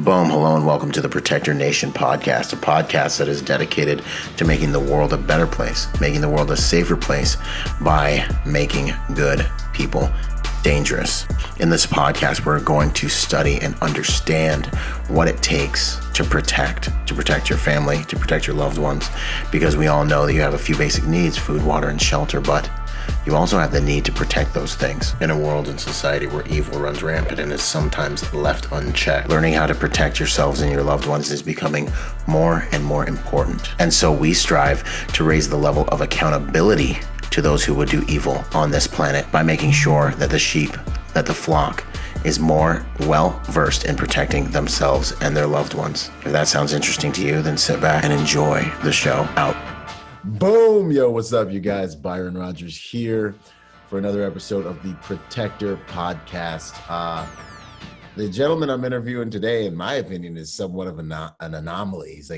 Boom, hello, and welcome to the Protector Nation podcast, a podcast that is dedicated to making the world a better place, making the world a safer place by making good people dangerous. In this podcast, we're going to study and understand what it takes to protect your family, to protect your loved ones, because we all know that you have a few basic needs, food, water, and shelter, but you also have the need to protect those things. In a world and society where evil runs rampant and is sometimes left unchecked, learning how to protect yourselves and your loved ones is becoming more and more important. And so we strive to raise the level of accountability to those who would do evil on this planet by making sure that the sheep, that the flock, is more well-versed in protecting themselves and their loved ones. If that sounds interesting to you, then sit back and enjoy the show. Out. Boom! Yo, what's up, you guys? Byron Rodgers here for another episode of the Protector podcast. The gentleman I'm interviewing today, in my opinion, is somewhat of an anomaly. He's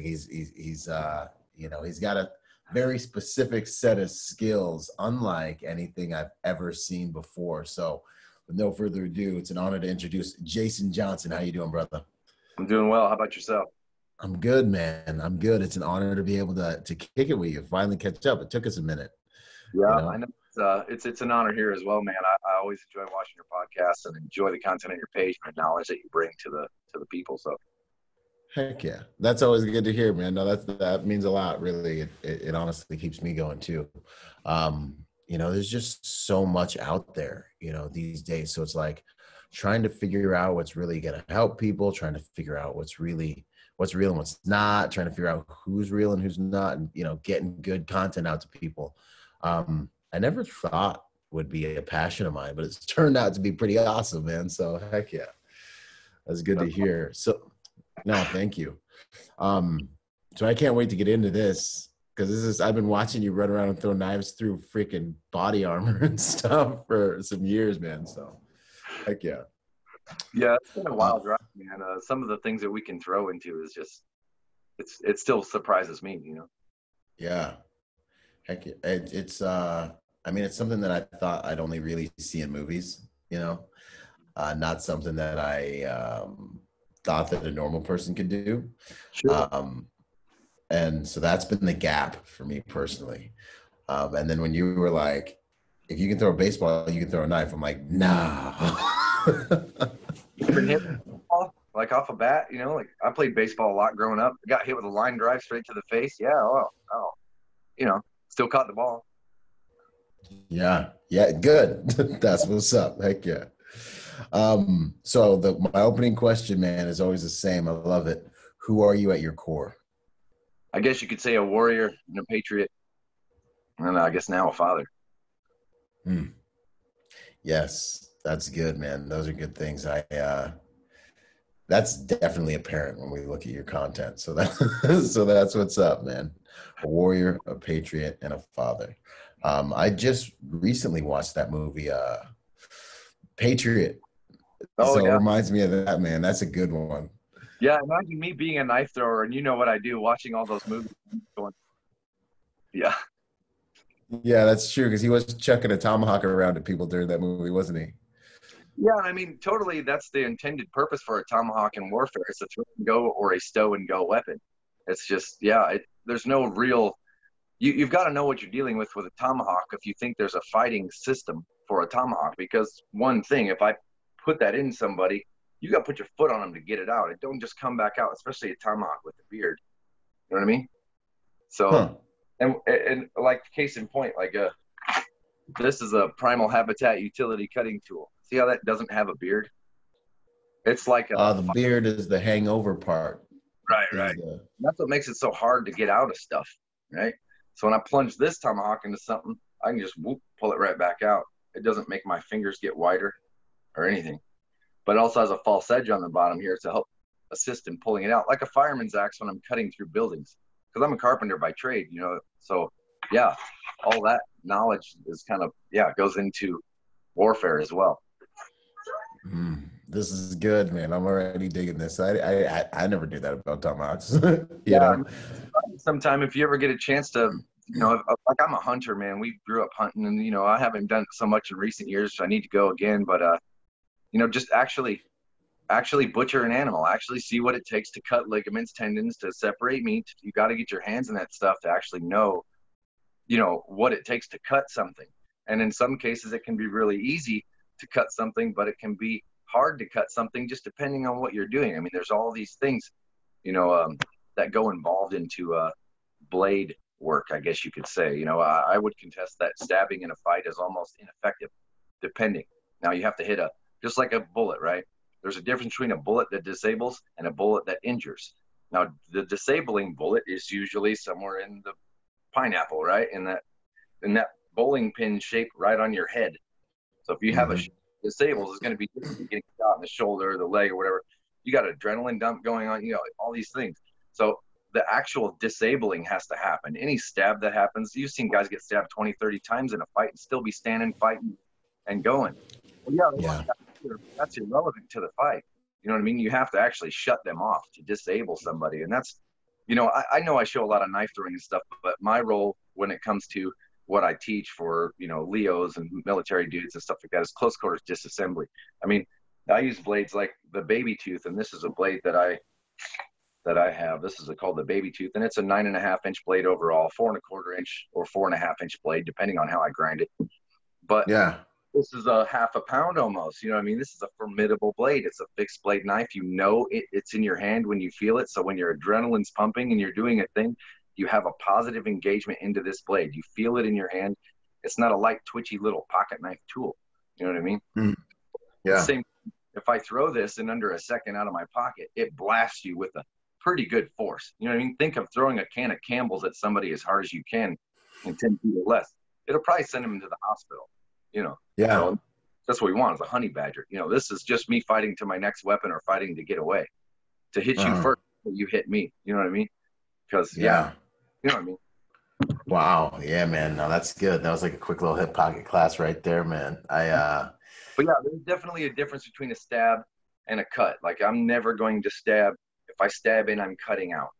got a very specific set of skills, unlike anything I've ever seen before. So, with no further ado, it's an honor to introduce Jason Johnson. How you doing, brother? I'm doing well. How about yourself? I'm good, man. I'm good. It's an honor to be able to kick it with you, finally catch up. It took us a minute. Yeah, I know. It's an honor here as well, man. I always enjoy watching your podcast and enjoy the content on your page and the knowledge that you bring to the people. So, heck yeah, that's always good to hear, man. No, that means a lot. Really, it honestly keeps me going too. There's just so much out there, these days. So it's like trying to figure out what's really going to help people, trying to figure out what's real and what's not, trying to figure out who's real and who's not, and, getting good content out to people. I never thought would be a passion of mine, but it's turned out to be pretty awesome, man. So heck yeah, that's good to hear. So no, thank you. So I can't wait to get into this, because I've been watching you run around and throw knives through freaking body armor and stuff for some years, man. So heck yeah. Yeah, it's been a wild ride, man. Some of the things that we can throw into is just, it still surprises me, Yeah. Heck yeah. It's something that I thought I'd only really see in movies, not something that I thought that a normal person could do. Sure. And so that's been the gap for me personally. And then when you were like, if you can throw a baseball, you can throw a knife, I'm like, nah. You been hit like off a bat, like I played baseball a lot growing up. Got hit with a line drive straight to the face. Yeah. Still caught the ball. Yeah. Good. That's what's up. Heck yeah. So my opening question, man, is always the same. I love it. Who are you at your core? I guess you could say a warrior and a patriot, and I guess now a father. Yes, that's good, man. Those are good things. That's definitely apparent when we look at your content. So that's what's up, man. A warrior, a patriot, and a father. I just recently watched that movie, Patriot. Oh, so yeah. It reminds me of that, man. That's a good one. Yeah, imagine me being a knife thrower, and you know what I do, watching all those movies. Yeah. Yeah, that's true, because he was chucking a tomahawk around at people during that movie, wasn't he? Yeah, I mean, totally, that's the intended purpose for a tomahawk in warfare. It's a throw and go or a stow and go weapon. It's just, there's no real, you've got to know what you're dealing with a tomahawk if you think there's a fighting system for a tomahawk, because one thing, if I put that in somebody, you got to put your foot on them to get it out. It don't just come back out, especially a tomahawk with a beard. You know what I mean? So, and like case in point, this is a primal habitat utility cutting tool. See how that doesn't have a beard? It's like the beard is the hangover part. Right. That's what makes it so hard to get out of stuff, right? So when I plunge this tomahawk into something, I can just pull it right back out. It doesn't make my fingers get wider or anything. But it also has a false edge on the bottom here to help assist in pulling it out, like a fireman's axe when I'm cutting through buildings. Because I'm a carpenter by trade, So, yeah, all that knowledge is goes into warfare as well. This is good, man. I'm already digging this. I never knew that about tomahawks. Sometime if you ever get a chance to, like I'm a hunter, man. We grew up hunting, and I haven't done it so much in recent years. So I need to go again, but just actually actually butcher an animal, actually see what it takes to cut ligaments, tendons, to separate meat. You got to get your hands in that stuff to actually know, what it takes to cut something. And in some cases, it can be really easy to cut something, but it can be hard to cut something just depending on what you're doing. I mean, there's all these things, that go involved into blade work, I guess you could say. I would contest that stabbing in a fight is almost ineffective, depending. Now you have to hit just like a bullet, right? There's a difference between a bullet that disables and a bullet that injures. Now, the disabling bullet is usually somewhere in the pineapple, right? In that bowling pin shape right on your head. So if you have a disables, it's going to be getting shot in the shoulder, the leg, or whatever. You got adrenaline dump going on, all these things. So the actual disabling has to happen. Any stab that happens, you've seen guys get stabbed 20, 30 times in a fight and still be standing, fighting, and going. Well, yeah. That's irrelevant to the fight. You know what I mean? You have to actually shut them off to disable somebody. And that's, I know I show a lot of knife throwing and stuff, but my role when it comes to what I teach for, Leos and military dudes and stuff like that is close quarters disassembly. I mean, I use blades like the baby tooth, and this is a blade that I have. This is called the baby tooth, and it's a 9.5-inch blade overall, 4.25 inch or 4.5-inch blade, depending on how I grind it. But yeah, this is a half a pound almost. You know what I mean? This is a formidable blade. It's a fixed blade knife. It's in your hand when you feel it. So when your adrenaline's pumping and you're doing a thing, you have a positive engagement into this blade. You feel it in your hand. It's not a light, twitchy little pocket knife tool. You know what I mean? Yeah. Same. If I throw this in under a second out of my pocket, it blasts you with a pretty good force. You know what I mean? Think of throwing a can of Campbell's at somebody as hard as you can in 10 feet or less. It'll probably send them into the hospital. Yeah. So that's what we want is a honey badger. This is just me fighting to my next weapon or fighting to get away. To hit you first, you hit me. You know what I mean? Because you know what I mean? Wow. Yeah, man. No, that's good. That was like a quick little hip pocket class right there, man. But yeah, there's definitely a difference between a stab and a cut. Like I'm never going to stab. If I stab in, I'm cutting out,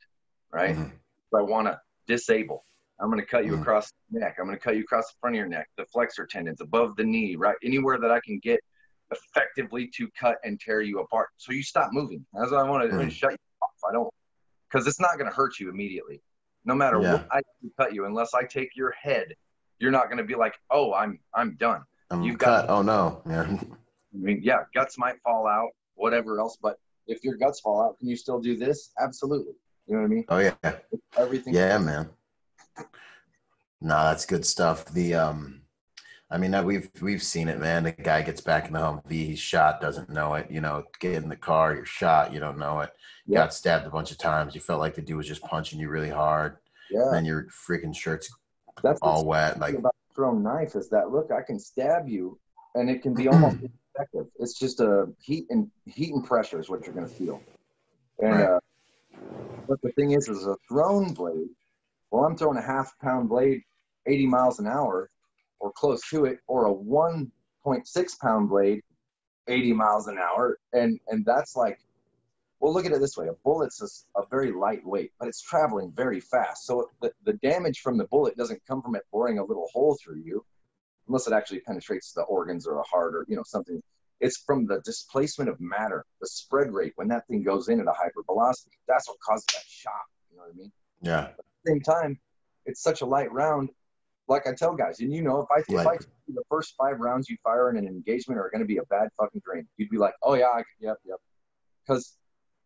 right? If I want to disable, I'm going to cut you across the neck. I'm going to cut you across the front of your neck, the flexor tendons, above the knee, right? Anywhere that I can get effectively to cut and tear you apart. So you stop moving. That's what I want to shut you off. Because it's not going to hurt you immediately. No matter what I cut you, unless I take your head, you're not going to be like, oh, I'm done. You've got, oh no. Yeah. I mean, yeah, guts might fall out, whatever else, but if your guts fall out, can you still do this? Absolutely. You know what I mean? Oh yeah. Everything. Yeah, man. No, that's good stuff. We've seen it, man. The guy gets back in the Humvee, he's shot, doesn't know it. Get in the car, you're shot, you don't know it. You got stabbed a bunch of times. You felt like the dude was just punching you really hard. Yeah. And then your freaking shirt's all wet. Like about thrown knife is that look, I can stab you, and it can be almost ineffective. It's just a heat and pressure is what you're going to feel. And but the thing is a thrown blade. Well, I'm throwing a half-pound blade 80 miles an hour or close to it, or a 1.6-pound blade 80 miles an hour. And that's like, well, look at it this way. A bullet's a very lightweight, but it's traveling very fast. So the damage from the bullet doesn't come from it boring a little hole through you, unless it actually penetrates the organs or a heart or, something. It's from the displacement of matter, the spread rate, when that thing goes in at a hyper velocity. That's what causes that shock. You know what I mean? Yeah. But at the same time, it's such a light round. Like I tell guys, and if I the first 5 rounds you fire in an engagement are going to be a bad fucking drain, you'd be like, oh yeah, yep. Because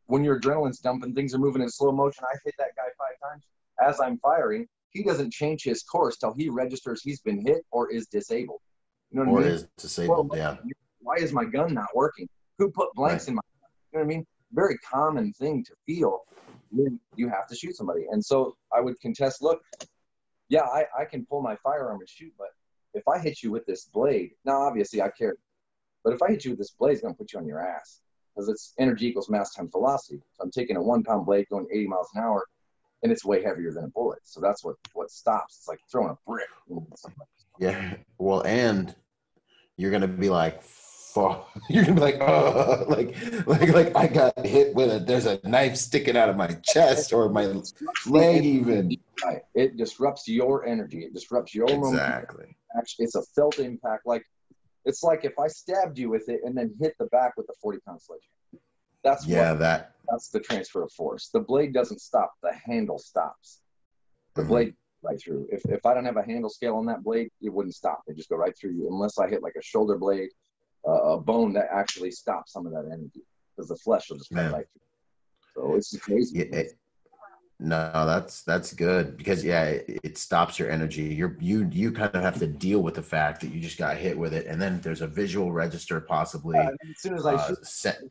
when your adrenaline's dumping, things are moving in slow motion. I hit that guy 5 times. As I'm firing, he doesn't change his course till he registers he's been hit or is disabled. You know what I mean? Or is disabled, yeah. Why is my gun not working? Who put blanks in my gun? You know what I mean? Very common thing to feel when you have to shoot somebody. And so I would contest, look, yeah, I can pull my firearm and shoot, but if I hit you with this blade, now obviously I care, but if I hit you with this blade, it's going to put you on your ass because it's energy equals mass times velocity. So I'm taking a 1-pound blade going 80 miles an hour, and it's way heavier than a bullet. So that's what stops. It's like throwing a brick. Yeah. Well, and you're going to be like, you're gonna be like, oh, like I got hit with there's a knife sticking out of my chest or my leg even. It disrupts your energy. It disrupts your momentum. Exactly. Actually, it's a felt impact. Like it's like if I stabbed you with it and then hit the back with a 40-pound sledgehammer. That's Yeah, that's the transfer of force. The blade doesn't stop. The handle stops. The blade right through. If I don't have a handle scale on that blade, it wouldn't stop. It just go right through you, unless I hit like a shoulder blade, a bone that actually stops some of that energy, because the flesh will just cut right through. So it's crazy. Yeah, no, that's good, because it stops your energy. You kind of have to deal with the fact that you just got hit with it, and then there's a visual register, possibly As soon as I shoot,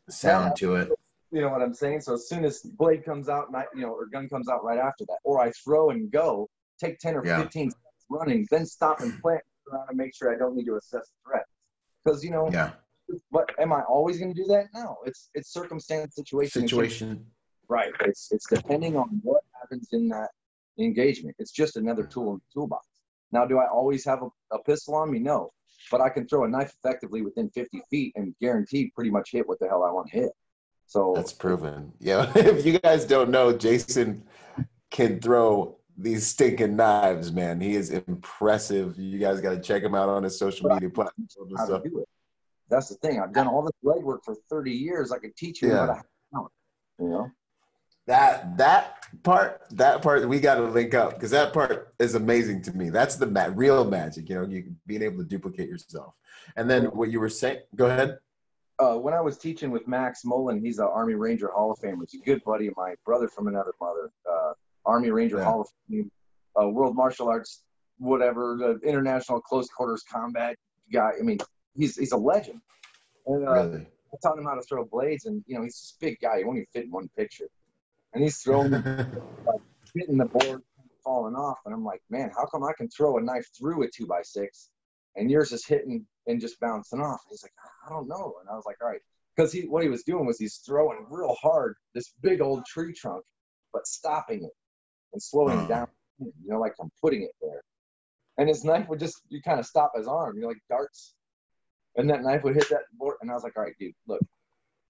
sound to it. You know what I'm saying? So as soon as blade comes out, or gun comes out right after that, or I throw and go, take 10 or 15 steps running, then stop and plant around and make sure I don't need to assess the threat. Because but am I always going to do that? No, it's circumstance, situation. Right. It's depending on what happens in that engagement. It's just another tool in the toolbox. Now, do I always have a pistol on me? No, but I can throw a knife effectively within 50 feet and guarantee pretty much hit what the hell I want to hit. So that's proven. Yeah. If you guys don't know, Jason can throw these stinking knives, man. He is impressive. You guys got to check him out on his social media platforms. How to do it. That's the thing. I've done all this legwork for 30 years. I could teach you how to that part we got to link up, because that part is amazing to me. That's the real magic, you being able to duplicate yourself. And then what you were saying, go ahead. When I was teaching with Max Mullen, he's an Army Ranger Hall of Famer. He's a good buddy of mine, brother from another mother. Army Ranger Hall of Fame, World Martial Arts, whatever, the International Close Quarters Combat guy. I mean, he's a legend. And really? I taught him how to throw blades, and he's this big guy. He won't even fit in one picture. And he's throwing like hitting the board, falling off. And I'm like, man, how come I can throw a knife through a 2x6 and yours is hitting and just bouncing off? And he's like, I don't know. And I was like, all right. Because what he was doing was he's throwing real hard this big old tree trunk, but stopping it and slowing down, like I'm putting it there. And his knife would just, you kind of stop his arm, like darts. And that knife would hit that board. And I was like, all right, dude, look,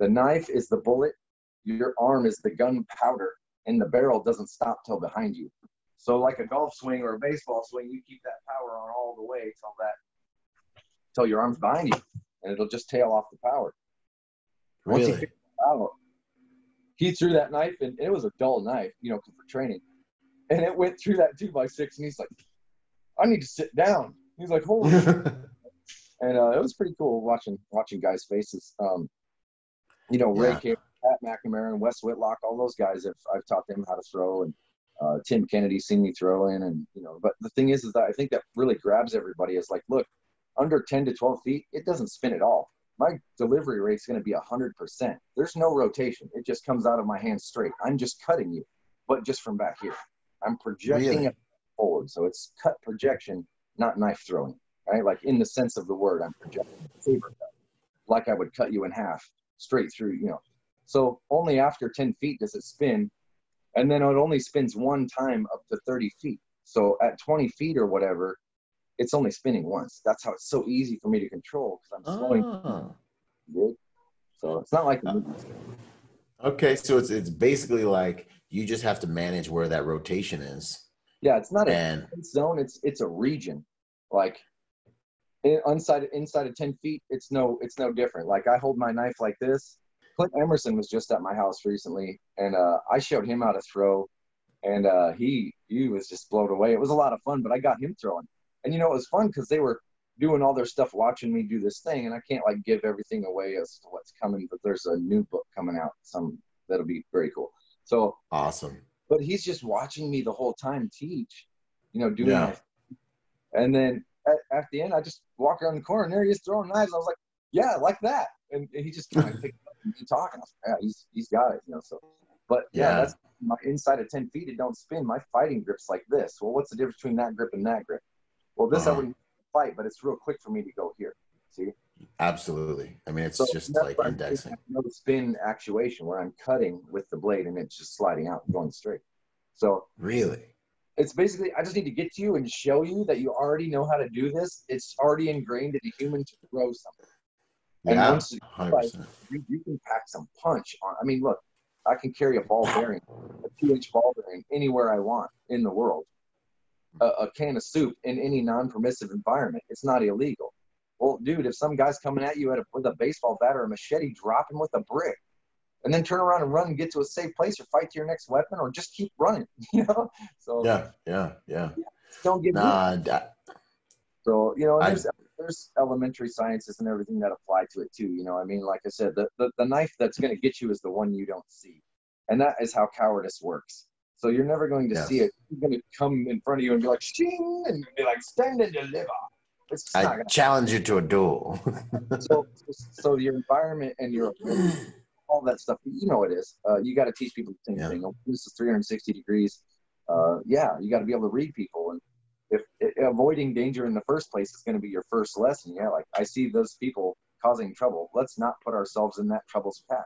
the knife is the bullet. Your arm is the gunpowder, and the barrel doesn't stop till behind you. So like a golf swing or a baseball swing, you keep that power on all the way till your arm's behind you, and it'll just tail off the power. Really? Once he figured it out, he threw that knife, and it was a dull knife, for training. And it went through that 2x6, and he's like, I need to sit down. He's like, holy shit. And it was pretty cool watching guys' faces. Ray Came, Pat McNamara, and Wes Whitlock, all those guys, I've taught them how to throw, and Tim Kennedy seen me throw in, and but the thing is that I think that really grabs everybody is like, look, under 10 to 12 feet, it doesn't spin at all. My delivery rate's going to be 100%. There's no rotation. It just comes out of my hand straight. I'm just cutting you, but just from back here. I'm projecting it forward. So it's cut projection, not knife throwing, right? Like in the sense of the word, I'm projecting saber cut, like I would cut you in half straight through, So only after 10 feet does it spin. And then it only spins one time up to 30 feet. So at 20 feet or whatever, it's only spinning once. That's how it's so easy for me to control, because I'm slowing. So it's not like the movies. Okay, so it's basically like you just have to manage where that rotation is. Yeah, it's not a zone. It's a region. Like inside of 10 feet, it's no different. Like I hold my knife like this. Clint Emerson was just at my house recently, and I showed him how to throw, and he was just blown away. It was a lot of fun, but I got him throwing. And it was fun because they were doing all their stuff, watching me do this thing, and I can't like give everything away as to what's coming, but there's a new book coming out, that'll be very cool. So awesome. But he's just watching me the whole time teach, doing my, and then at the end I just walk around the corner and there he is throwing knives. I was like, yeah, like that, and he just kind of picked up and talking. I was like, yeah, he's got it, so. But that's my inside of 10 feet. It don't spin. My fighting grip's like this. Well, what's the difference between that grip and that grip? Well, this I wouldn't fight, but it's real quick for me to go here. See? Absolutely. I mean, it's just like indexing. No spin actuation where I'm cutting with the blade and it's just sliding out and going straight. So really, it's basically I just need to get to you and show you that you already know how to do this. It's already ingrained in the human to throw something. And once you can pack some punch on. I mean, look, I can carry a ball bearing, a 2-inch ball bearing anywhere I want in the world. A can of soup in any non-permissive environment. It's not illegal. Well, dude, if some guy's coming at you with a baseball bat or a machete, drop him with a brick. and then turn around and run and get to a safe place or fight to your next weapon or just keep running, So yeah. don't get beat. So, there's elementary sciences and everything that apply to it too. Like I said, the knife that's going to get you is the one you don't see. And that is how cowardice works. So you're never going to see it. It's going to come in front of you and be like, shing, and be like, stand and deliver. It's not I challenge you to a duel. so your environment and your all that stuff, it is. You got to teach people the same thing. This is 360 degrees. You got to be able to read people. And if avoiding danger in the first place is going to be your first lesson, like I see those people causing trouble. Let's not put ourselves in that trouble's path.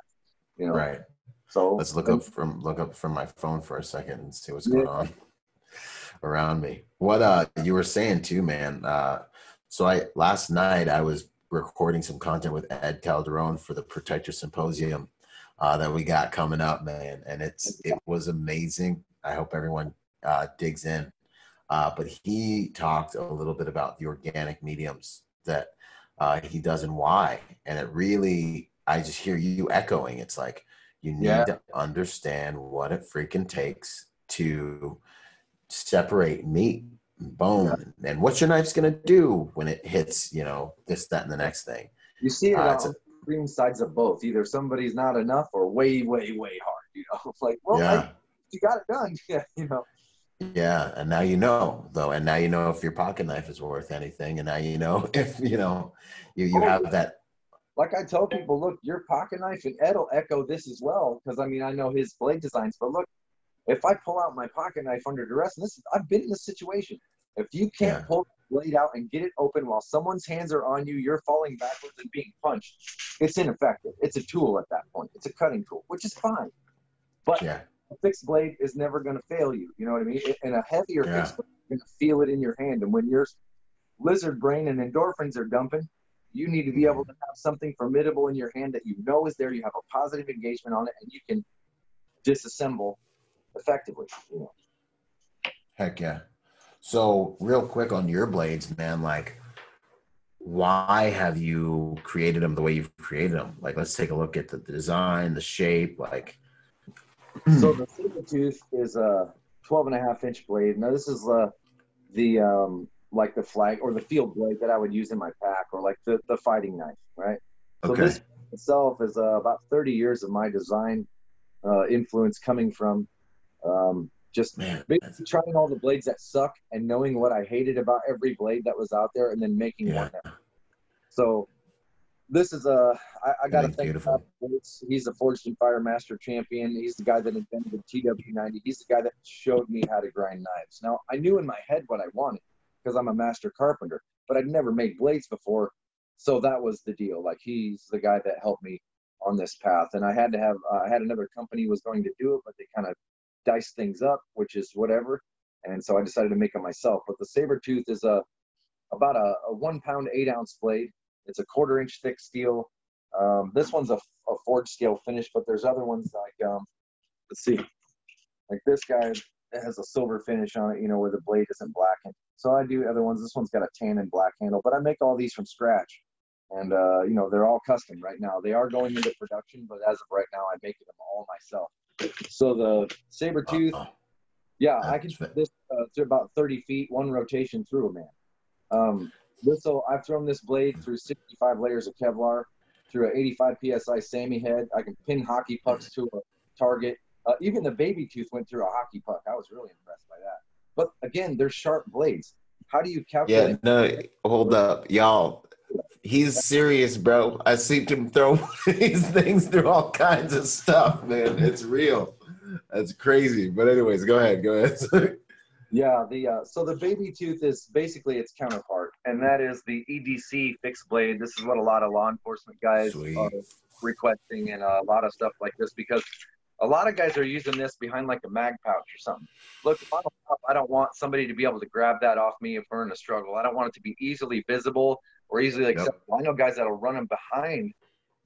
Right. So let's look up from my phone for a second and see what's going on around me. What you were saying too, man. So last night I was recording some content with Ed Calderon for the Protector Symposium that we got coming up, man, and it was amazing. I hope everyone digs in. But he talked a little bit about the organic mediums that he does and why, and it really, I just hear you echoing. It's like you need to understand what it freaking takes to separate meat and bone, and what your knife's gonna do when it hits, this, that, and the next thing. You see it on extreme sides of both. Either somebody's not enough or way, way, way hard. Like, you got it done. Yeah, and now though, and now if your pocket knife is worth anything, and now if you have that. Like I tell people, look, your pocket knife, and Ed will echo this as well, because I know his blade designs. But look, if I pull out my pocket knife under duress, and I've been in this situation. If you can't pull the blade out and get it open while someone's hands are on you, you're falling backwards and being punched. It's ineffective. It's a tool at that point. It's a cutting tool, which is fine. But a fixed blade is never going to fail you. You know what I mean? And a heavier fixed blade, you're going to feel it in your hand. And when your lizard brain and endorphins are dumping, you need to be able to have something formidable in your hand that is there. You have a positive engagement on it, and you can disassemble effectively. Heck yeah. So real quick on your blades, man, like, why have you created them the way you've created them? Like, let's take a look at the design, the shape, like. So the saber tooth is a 12.5-inch blade. Now this is the like the flag or the field blade that I would use in my pack, or like the fighting knife, right? So this itself is about 30 years of my design influence coming from just basically trying all the blades that suck and knowing what I hated about every blade that was out there, and then making one. So this is I got to thank God. He's a Forged in Fire Master Champion. He's the guy that invented the TW90. He's the guy that showed me how to grind knives. Now, I knew in my head what I wanted because I'm a master carpenter, but I'd never made blades before. So that was the deal. Like, he's the guy that helped me on this path. And I had to have, I had another company was going to do it, but they kind of diced things up, which is whatever. And so I decided to make it myself. But the saber tooth is about a 1 pound, 8 ounce blade. It's a 1/4 inch thick steel. This one's a forged scale finish, but there's other ones like, let's see, like this guy has a silver finish on it, where the blade isn't blackened. So I do other ones. This one's got a tan and black handle, but I make all these from scratch. And, they're all custom right now. They are going into production, but as of right now, I'm making them all myself. So the saber tooth, I can put this to about 30 feet, one rotation through, man. I've thrown this blade through 65 layers of Kevlar, through an 85 PSI SAMI head. I can pin hockey pucks to a target. Even the baby tooth went through a hockey puck. I was really impressed by that. But again, they're sharp blades. How do you calculate? Yeah, no, hold up, y'all. He's serious, bro. I seen him throw these things through all kinds of stuff, man. It's real. That's crazy. But anyways, go ahead. Yeah, so the baby tooth is basically its counterpart, and that is the EDC Fixed Blade. This is what a lot of law enforcement guys are requesting, and a lot of stuff like this, because a lot of guys are using this behind like a mag pouch or something. Look, if I'm a cop, I don't want somebody to be able to grab that off me if we're in a struggle. I don't want it to be easily visible or easily accessible. I know guys that'll run them behind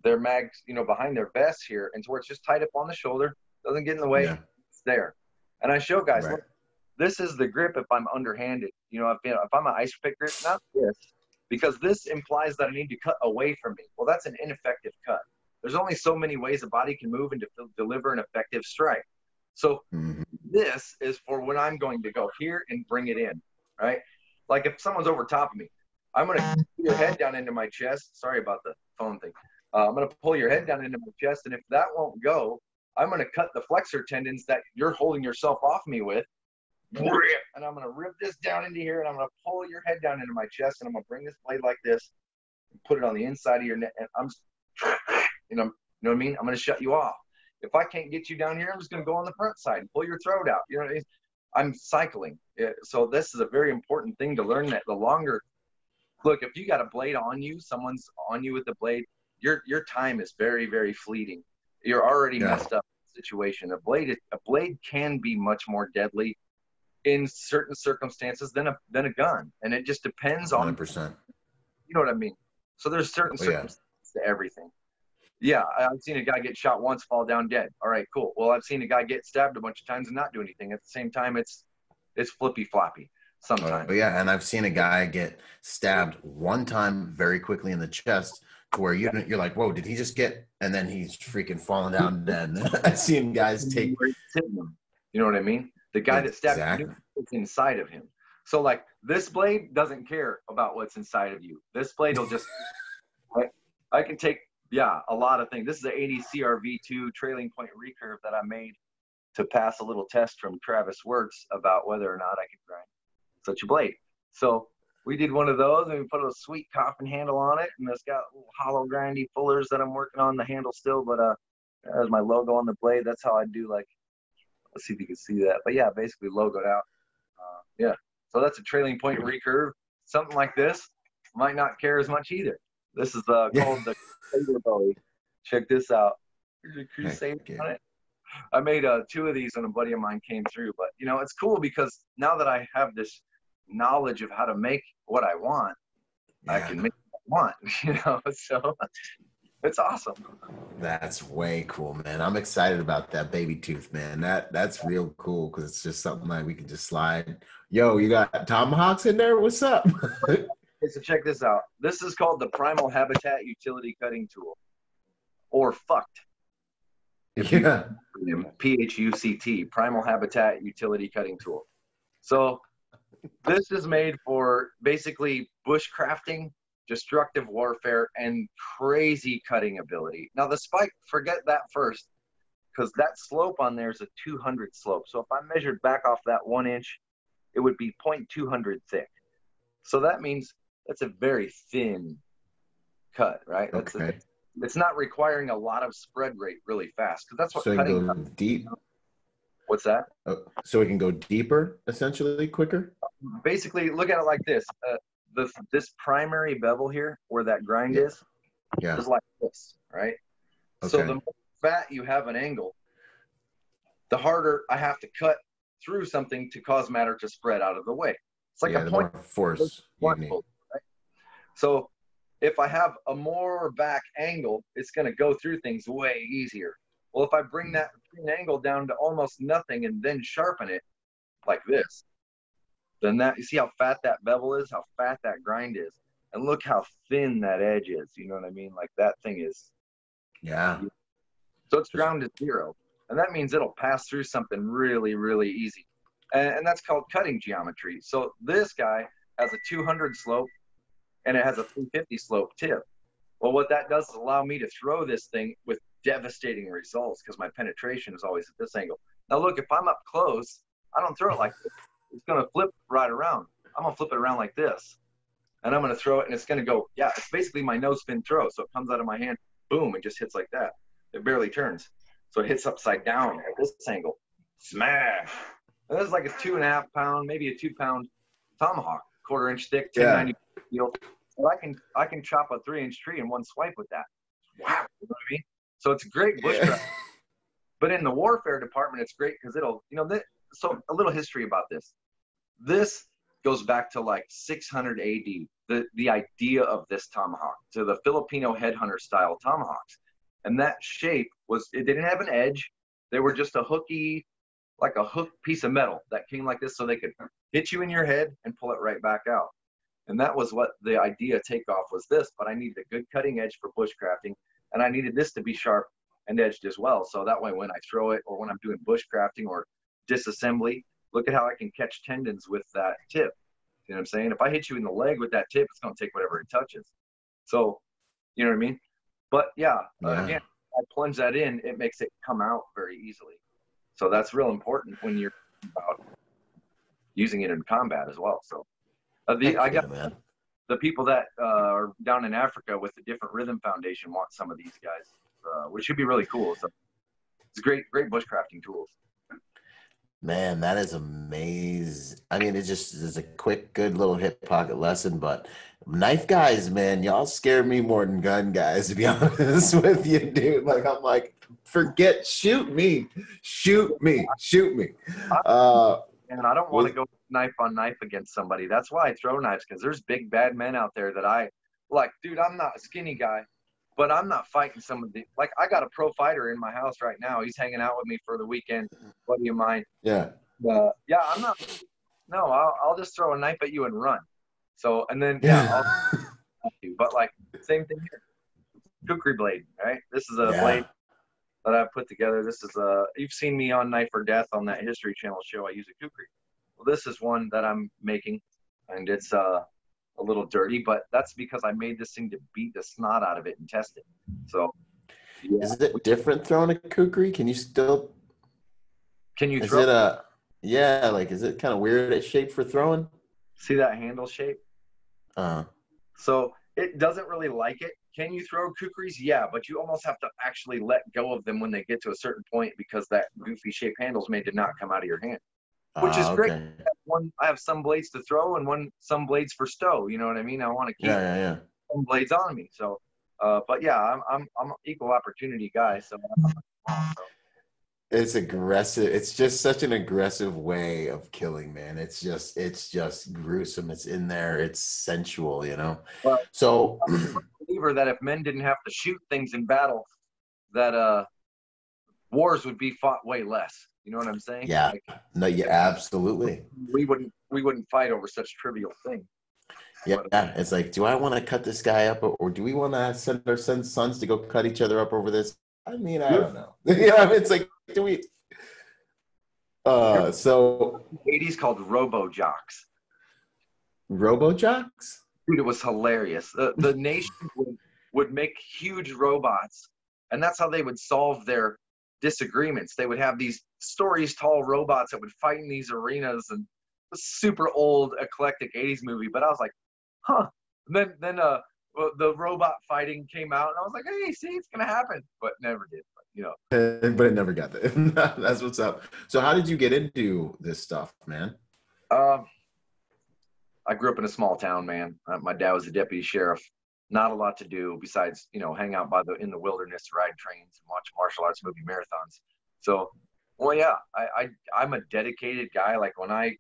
their mags, behind their vests here, and to where it's just tied up on the shoulder, doesn't get in the way, it's there. And I show guys, look, this is the grip if I'm underhanded. If I'm an ice pick grip, not this, because this implies that I need to cut away from me. Well, that's an ineffective cut. There's only so many ways a body can move and to deliver an effective strike. So this is for when I'm going to go here and bring it in, right? Like if someone's over top of me, I'm going to pull your head down into my chest. Sorry about the phone thing. I'm going to pull your head down into my chest, and if that won't go, I'm going to cut the flexor tendons that you're holding yourself off me with, and I'm going to rip this down into here, and I'm going to pull your head down into my chest, and I'm going to bring this blade like this, and put it on the inside of your neck, and I'm just, you know what I mean? I'm going to shut you off. If I can't get you down here, I'm just going to go on the front side and pull your throat out. You know what I mean? I'm cycling. So this is a very important thing to learn, that the longer, look, if you got a blade on you, someone's on you with the blade, your time is very, very fleeting. You're already messed up in the situation. A blade can be much more deadly in certain circumstances than a gun. And it just depends on 100%. You know what I mean? So there's certain circumstances to everything. Yeah, I've seen a guy get shot once, fall down dead. All right, cool. Well, I've seen a guy get stabbed a bunch of times and not do anything. At the same time, it's flippy floppy sometimes. Oh, yeah, and I've seen a guy get stabbed one time very quickly in the chest to where you're like, whoa, did he just get? And then he's freaking falling down dead. I've seen guys take. You know what I mean? The guy that stabbed you is inside of him. So like this blade doesn't care about what's inside of you. This blade will just. I can take. Yeah, a lot of things. This is an 80 CRV2 trailing point recurve that I made to pass a little test from Travis Wertz about whether or not I could grind such a blade. So we did one of those, and we put a sweet coffin handle on it, and it's got little hollow grindy fullers that I'm working on the handle still, but there's my logo on the blade. That's how I do, like, let's see if you can see that. But yeah, basically logoed out. Yeah, so that's a trailing point recurve. Something like this might not care as much either. This is called the Crusader Bowie. Check this out. There's a Crusader on it. I made 2 of these when a buddy of mine came through. But, you know, it's cool because now that I have this knowledge of how to make what I want, I can make what I want, you know. So it's awesome. That's way cool, man. I'm excited about that baby tooth, man. That's real cool because it's just something like we can just slide. Yo, you got tomahawks in there? What's up? Okay, so check this out. This is called the Primal Habitat Utility Cutting Tool, or FUCT. PHUCT, Primal Habitat Utility Cutting Tool. So this is made for basically bushcrafting, destructive warfare, and crazy cutting ability. Now the spike, forget that first, because that slope on there is a 200 slope. So if I measured back off that 1 inch, it would be 0.200 thick. So that means that's a very thin cut, right? Okay. It's not requiring a lot of spread rate really fast, because that's what cutting go deep. What's that? So it can go deeper, essentially, quicker? Basically, look at it like this. This primary bevel here, where that grind is like this, right? Okay. So the more fat you have an angle, the harder I have to cut through something to cause matter to spread out of the way. It's like a point force you need. Right? So if I have a more back angle, it's going to go through things way easier. Well, if I bring that angle down to almost nothing and then sharpen it like this, then you see how fat that bevel is, how fat that grind is, and look how thin that edge is. You know what I mean? Like that thing is. Yeah. So it's ground to 0. And that means it'll pass through something really, really easy. And that's called cutting geometry. So this guy has a 200 slope, and it has a 350 slope tip. Well, what that does is allow me to throw this thing with devastating results, because my penetration is always at this angle. Now look, if I'm up close, I don't throw it like this. It's going to flip right around. I'm going to flip it around like this. And I'm going to throw it, and it's going to go, it's basically my no spin throw. So it comes out of my hand, boom, it just hits like that. It barely turns. So it hits upside down at this angle. Smash. And this is like a 2.5 pound, maybe a 2 pound tomahawk, 1/4 inch thick, 1090 steel. So I can chop a 3-inch tree in one swipe with that. Wow, you know what I mean? So it's a great bushcraft. But in the warfare department, it's great because it'll, so a little history about this. This goes back to like 600 AD, the idea of this tomahawk, to the Filipino headhunter style tomahawks. And that shape they didn't have an edge. They were just a hooky, like a hook piece of metal that came like this, so they could hit you in your head and pull it right back out. And that was what the idea takeoff was, this, but I needed a good cutting edge for bushcrafting. and I needed this to be sharp and edged as well. So that way, when I throw it, or when I'm doing bushcrafting or disassembly, look at how I can catch tendons with that tip. You know what I'm saying? If I hit you in the leg with that tip, it's going to take whatever it touches. So, you know what I mean? But yeah, again, I plunge that in, it makes it come out very easily. So that's real important when you're about using it in combat as well. So I got the people that are down in Africa with the Different Rhythm Foundation want some of these guys, which should be really cool. So it's great bushcrafting tools. Man, that is amazing. I mean, it just is a quick, good little hip pocket lesson, but knife guys, man, y'all scare me more than gun guys, to be honest with you, dude. Like, I'm like, shoot me. And I don't want to go knife on knife against somebody. That's why I throw knives, because there's big bad men out there that I like. Dude, I'm not a skinny guy, but I'm not fighting some of the, like, I got a pro fighter in my house right now. He's hanging out with me for the weekend, buddy of mine. Yeah. Yeah, I'm not. No, I'll just throw a knife at you and run. So, and then but like same thing here. Kukri Blade, right? This is a blade that I've put together. This is you've seen me on Knife or Death on that History Channel show. I use a Kukri. Well, this is one that I'm making, and it's a little dirty, but that's because I made this thing to beat the snot out of it and test it. So, is it different throwing a Kukri? Can you throw? Like, is it kind of weird at shape for throwing? See that handle shape? So it doesn't really like it. Can you throw Kukris? Yeah, but you almost have to actually let go of them when they get to a certain point, because that goofy shape handle's made to not come out of your hand, which is great. I have some blades to throw and some blades for stow. You know what I mean? I want to keep some blades on me. So, but yeah, I'm an equal opportunity guy. So. It's aggressive. It's just such an aggressive way of killing, man. It's just gruesome. It's in there. It's sensual, you know? Well, so I'm a believer that if men didn't have to shoot things in battle, that wars would be fought way less. You know what I'm saying? Yeah. Absolutely. We wouldn't fight over such trivial things. Yeah. It's like, do I want to cut this guy up, or do we want to send our sons to go cut each other up over this? I mean, I don't know. You know, I mean, it's like, do we? So 80s called Robo-Jocks. Robo-Jocks? Dude, it was hilarious. The nation would make huge robots, and that's how they would solve their disagreements. They would have these stories tall robots that would fight in these arenas, and a super old eclectic 80s movie. But I was like, huh. And then the robot fighting came out, and I was like, hey, see, it's gonna happen, but never did. But, you know, but it never got there. That's what's up. So how did you get into this stuff, man? I grew up in a small town, man. My dad was a deputy sheriff. Not a lot to do besides, you know, hang out in the wilderness, ride trains, and watch martial arts movie marathons. So, well, yeah, I'm a dedicated guy. Like, when I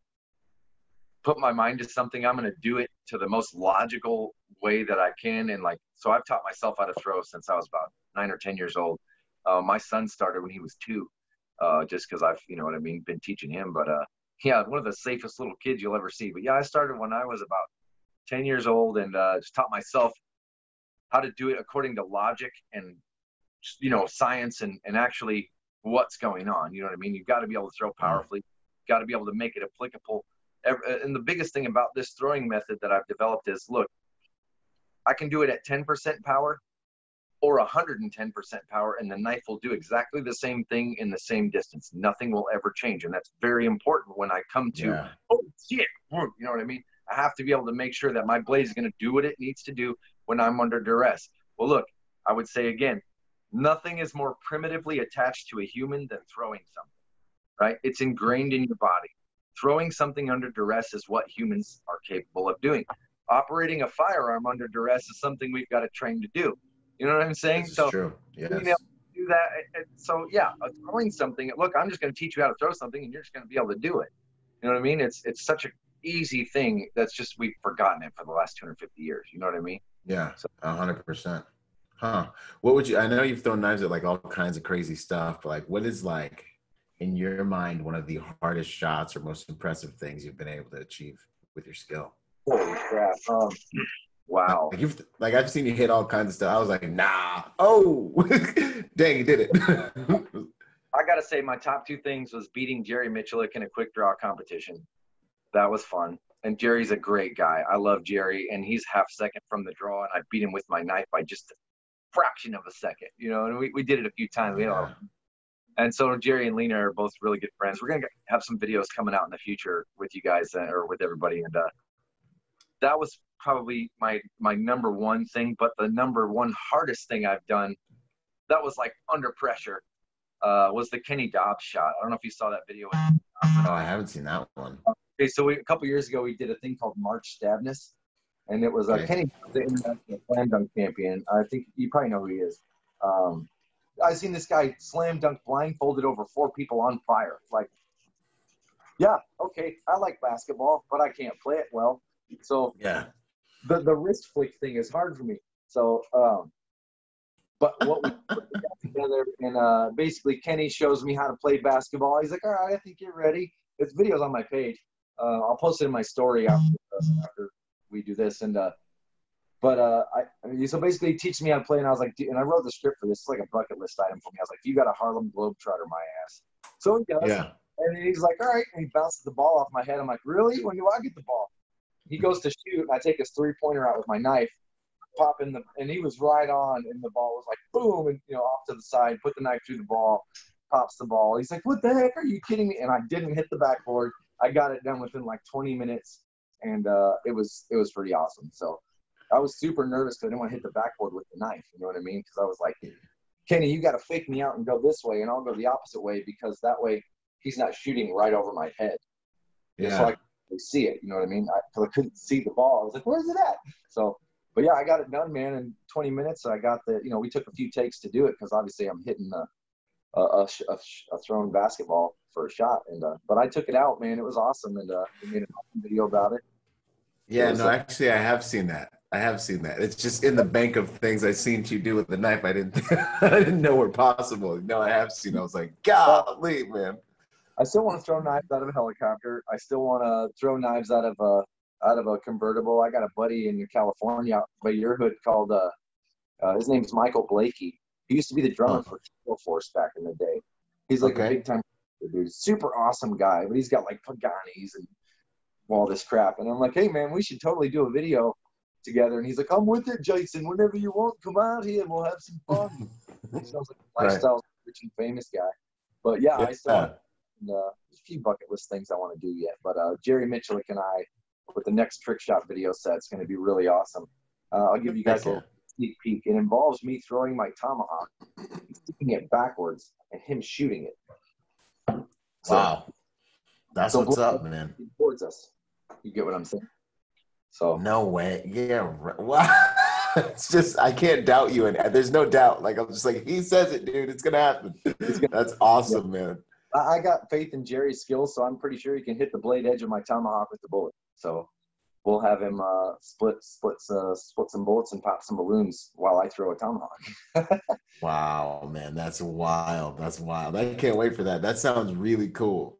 put my mind to something, I'm going to do it to the most logical way that I can. And like, so I've taught myself how to throw since I was about 9 or 10 years old. My son started when he was 2, just because I've, you know what I mean, been teaching him. But yeah, one of the safest little kids you'll ever see. But yeah, I started when I was about 10 years old, and just taught myself how to do it according to logic and, you know, science and actually what's going on. You know what I mean? You've got to be able to throw powerfully. You've got to be able to make it applicable. And the biggest thing about this throwing method that I've developed is, look, I can do it at 10% power or 110% power, and the knife will do exactly the same thing in the same distance. Nothing will ever change. And that's very important when I come to, oh, shit, you know what I mean? I have to be able to make sure that my blade is going to do what it needs to do when I'm under duress. Well, look, I would say again, nothing is more primitively attached to a human than throwing something, right? It's ingrained in your body. Throwing something under duress is what humans are capable of doing. Operating a firearm under duress is something we've got to train to do. You know what I'm saying? This is true. Yes. Being able to do that. So yeah, throwing something. Look, I'm just going to teach you how to throw something, and you're just going to be able to do it. You know what I mean? It's such an easy thing that's just we've forgotten it for the last 250 years. You know what I mean? Yeah, 100%. Huh? What would you? I know you've thrown knives at like all kinds of crazy stuff, but like, what is like, in your mind, one of the hardest shots or most impressive things you've been able to achieve with your skill? Holy crap. Wow. Like I've seen you hit all kinds of stuff. I was like, nah. Oh, dang, you did it. I got to say my top two things was beating Jerry Michalik in a quick draw competition. That was fun. And Jerry's a great guy. I love Jerry, and he's half second from the draw, and I beat him with my knife by just a fraction of a second, you know, and we did it a few times. Yeah. And so Jerry and Lena are both really good friends. We're going to have some videos coming out in the future with you guys or with everybody. And that was probably my number one thing, but the number one hardest thing I've done that was like under pressure was the Kenny Dobbs shot. I don't know if you saw that video. Oh, I haven't seen that one. Okay, so a couple years ago, we did a thing called March Stabness, and it was Kenny, the international slam dunk champion. I think you probably know who he is. I seen this guy slam dunk blindfolded over 4 people on fire. Like, yeah, okay, I like basketball, but I can't play it well. So yeah, the wrist flick thing is hard for me. So, but what we put together, and basically Kenny shows me how to play basketball. He's like, all right, I think you're ready. It's videos on my page. I'll post it in my story after we do this. And so basically he teaches me how to play, and I was like, and I wrote the script for this. It's like a bucket list item for me. I was like, you got a Harlem Globetrotter my ass. So he does. Yeah. And he's like, all right. And he bounces the ball off my head. I'm like, really? When do I get the ball? He goes to shoot, and I take his 3-pointer out with my knife, pop in and he was right on, and the ball was like, boom, and, you know, off to the side, put the knife through the ball, pops the ball. He's like, what the heck? Are you kidding me? And I didn't hit the backboard. I got it done within like 20 minutes, and it was pretty awesome. So I was super nervous because I didn't want to hit the backboard with the knife. You know what I mean? Because I was like, Kenny, you got to fake me out and go this way, and I'll go the opposite way, because that way he's not shooting right over my head. Yeah. So I could see it. You know what I mean? Because I couldn't see the ball. I was like, where's it at? So, but yeah, I got it done, man, in 20 minutes. I got we took a few takes to do it, because obviously I'm hitting a thrown basketball for a shot, and but I took it out, man. It was awesome, and we made an awesome video about it. Yeah, no, actually, I have seen that. It's just in the bank of things I've seen you do with the knife. I didn't know were possible. No, I have seen. I was like, golly, man. I still want to throw knives out of a helicopter. I still want to throw knives out of a convertible. I got a buddy in California by your hood called his name's Michael Blakey. He used to be the drummer for Tail Force back in the day. He's like a big time dude, super awesome guy, but he's got like Paganis and all this crap. And I'm like, hey man, we should totally do a video together. And he's like, I'm with it, Jason. Whenever you want, come out here and we'll have some fun. He sounds like a lifestyle rich and famous guy. But yeah, I still have a few bucket list things I want to do yet. But Jerry Michalik and I, with the next trick shot video set, it's going to be really awesome. I'll give you guys a sneak peek. It involves me throwing my tomahawk, sticking it backwards, and him shooting it. So, wow. That's what's up, man. Towards us. You get what I'm saying? So no way. Yeah. Wow. It's just, I can't doubt you. And there's no doubt. Like, I'm just like, he says it, dude. It's going to happen. That's awesome, man. I got faith in Jerry's skills, so I'm pretty sure he can hit the blade edge of my tomahawk with the bullet. So we'll have him split some bullets and pop some balloons while I throw a tomahawk. Wow, man. That's wild. That's wild. I can't wait for that. That sounds really cool.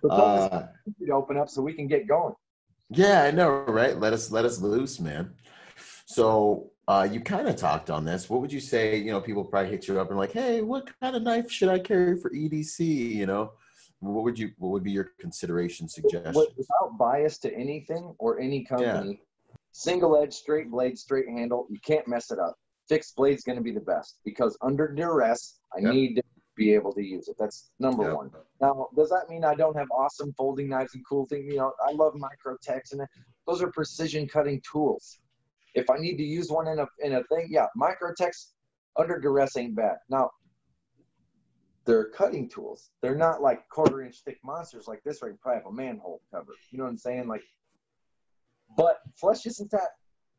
Open up so we can get going. Yeah, I know, right? Let us loose, man. So you kind of talked on this. What would you say, people probably hit you up and like, hey, what kind of knife should I carry for EDC? What would be your consideration suggestions? Without bias to anything or any company, single edge, straight blade, straight handle, you can't mess it up. Fixed blade's going to be the best, because under duress, I need to be able to use it. That's number one. Now, does that mean I don't have awesome folding knives and cool things? I love microtechs, and those are precision cutting tools. If I need to use one in a thing, microtechs under duress ain't bad. Now, they're cutting tools. They're not like 1/4 inch thick monsters like this, where you can probably have a manhole cover. You know what I'm saying? Like, but flesh isn't that.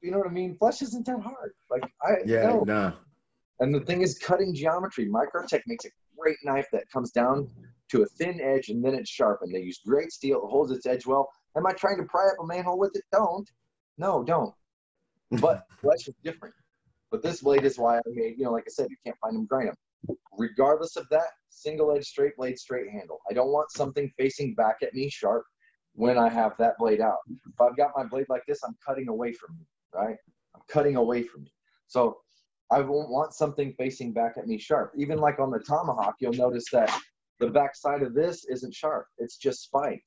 You know what I mean? Flesh isn't that hard. Like no. And the thing is, cutting geometry. Microtech makes a great knife that comes down to a thin edge and then it's sharpened. They use great steel. It holds its edge well. Am I trying to pry up a manhole with it? Don't. No, don't. But flesh is different. But this blade is why I made, like I said, you can't find them, grind them. Regardless of that, single edge, straight blade, straight handle. I don't want something facing back at me sharp when I have that blade out. If I've got my blade like this, I'm cutting away from me, right? cutting away from me. So I won't want something facing back at me sharp. Even like on the tomahawk, you'll notice that the back side of this isn't sharp. It's just spiked.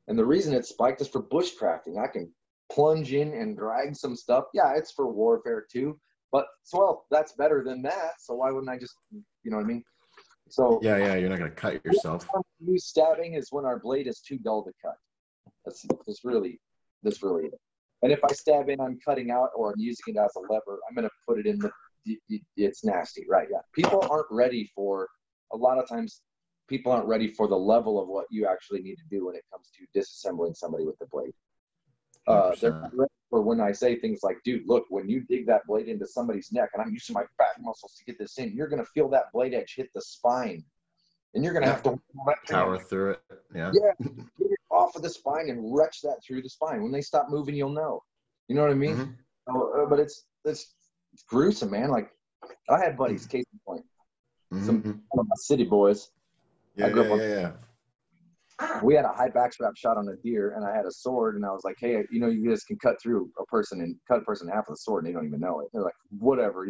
And the reason it's spiked is for bushcrafting. I can plunge in and drag some stuff. Yeah, it's for warfare too. But, well, that's better than that. So why wouldn't I just, you know what I mean? So yeah, you're not going to cut yourself. New stabbing is when our blade is too dull to cut. That's really it. And if I stab in, I'm cutting out, or I'm using it as a lever, I'm going to put it in it's nasty, right? Yeah. A lot of times, people aren't ready for the level of what you actually need to do when it comes to disassembling somebody with the blade. They're not ready for when I say things like, dude, look, when you dig that blade into somebody's neck, and I'm using my back muscles to get this in, you're going to feel that blade edge hit the spine. And you're going to have to power through it. Yeah. Get it off of the spine and wrench that through the spine. When they stop moving, you'll know. You know what I mean? Mm-hmm. But it's gruesome, man. Like, I had buddies, case in point. Some of my city boys. Yeah. We had a high backstrap shot on a deer, and I had a sword, and I was like, hey, you know, you guys can cut through a person and cut a person in half with a sword, and they don't even know it. They're like, whatever.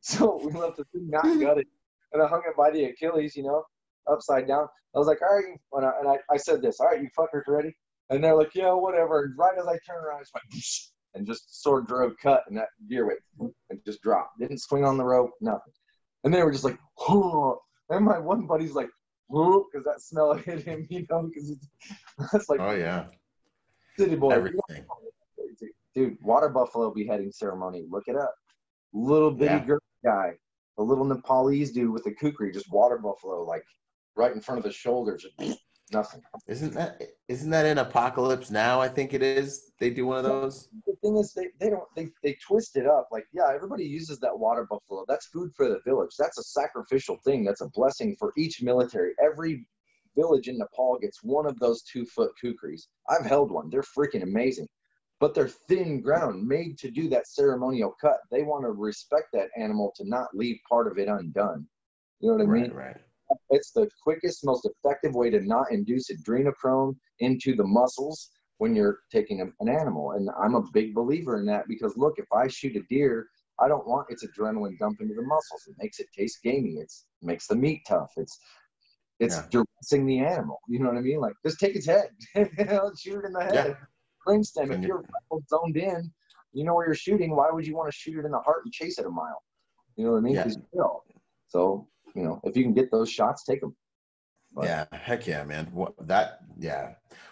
So we left the thing not gutted, and I hung it by the Achilles, you know, upside down. I was like, all right, and I said this, all right, you fuckers ready? And they're like, yeah, whatever. And right as I turned around, I just went, and just sword drove cut, and that deer went and just dropped. Didn't swing on the rope, nothing. And they were just like, oh. And my one buddy's like, whoa, because that smell hit him, you know, because it's like, oh yeah, city boy, everything. Dude, water buffalo beheading ceremony. Look it up. Little bitty girl guy, a little Nepalese dude with a kukri, just water buffalo, like right in front of the shoulders. Nothing. Isn't that in Apocalypse Now? I think it is. They do one of those. The thing is, they twist it up. Like, yeah, everybody uses that water buffalo. That's food for the village. That's a sacrificial thing. That's a blessing for each military. Every village in Nepal gets one of those 2-foot kukris. I've held one. They're freaking amazing. But they're thin ground, made to do that ceremonial cut. They want to respect that animal to not leave part of it undone. You know what I mean? Right. It's the quickest, most effective way to not induce adrenochrome into the muscles when you're taking an animal. And I'm a big believer in that because, look, if I shoot a deer, I don't want its adrenaline dump into the muscles. It makes it taste gamey. It makes the meat tough. It's dressing the animal. You know what I mean? Like, just take its head. Shoot it in the head. Yeah. Brainstem. If you're zoned in, you know where you're shooting. Why would you want to shoot it in the heart and chase it a mile? You know what I mean? Yeah. So, you know, if you can get those shots, take them. But, yeah, heck yeah, man. What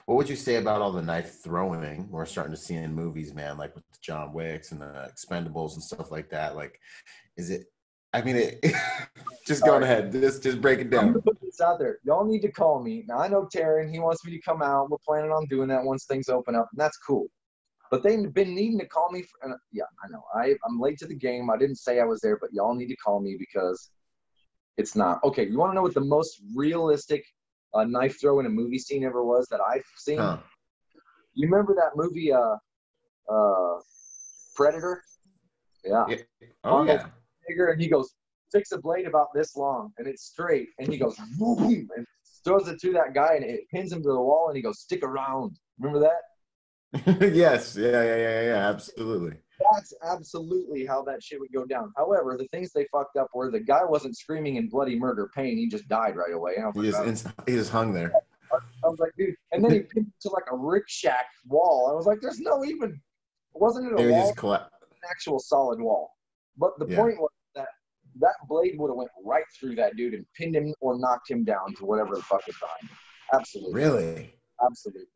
would you say about all the knife throwing we're starting to see in movies, man, like with John Wicks and the Expendables and stuff like that? Like, is it, I mean, just going ahead, just break it down. I'm gonna put this out there. Y'all need to call me. Now, I know Taryn, he wants me to come out. We're planning on doing that once things open up, and that's cool. But they've been needing to call me. I know. I'm late to the game. I didn't say I was there, but y'all need to call me because it's not. Okay, you want to know what the most realistic knife throw in a movie scene ever was that I've seen? Huh. You remember that movie Predator? Yeah. Oh, yeah. And he goes, fix a blade about this long, and it's straight, and he goes, boom, and throws it to that guy, and it pins him to the wall, and he goes, stick around. Remember that? Yes. Yeah, absolutely. That's absolutely how that shit would go down. However, the things they fucked up were the guy wasn't screaming in bloody murder pain. He just died right away. He just hung there. I was like, dude. And then he pinned to like a Rick Shack wall. I was like, there's no even, wasn't it a wall? An actual solid wall. But the point was that blade would have went right through that dude and pinned him or knocked him down to whatever the fuck is behind him. Absolutely. Really? Absolutely.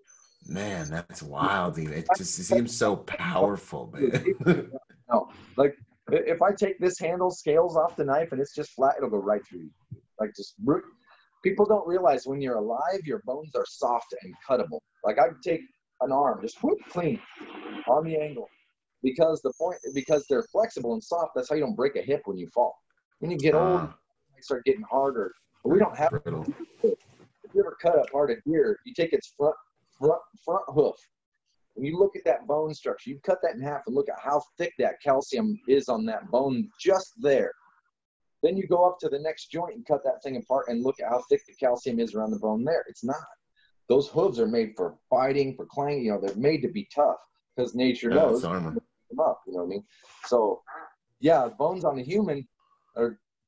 Man, that's wild, dude. It just seems so powerful, man. No, like if I take this handle scales off the knife and it's just flat, it'll go right through you. Like just people don't realize when you're alive, your bones are soft and cuttable. Like I take an arm, just whoop, clean on the angle, because they're flexible and soft. That's how you don't break a hip when you fall. When you get old, they start getting harder. But we don't have. If you ever cut a part of deer, you take its front hoof. When you look at that bone structure, you cut that in half and look at how thick that calcium is on that bone just there. Then you go up to the next joint and cut that thing apart and look at how thick the calcium is around the bone there. It's not. Those hooves are made for fighting, for clanging. You know, they're made to be tough because nature knows them up. You know what I mean? So, yeah, bones on a human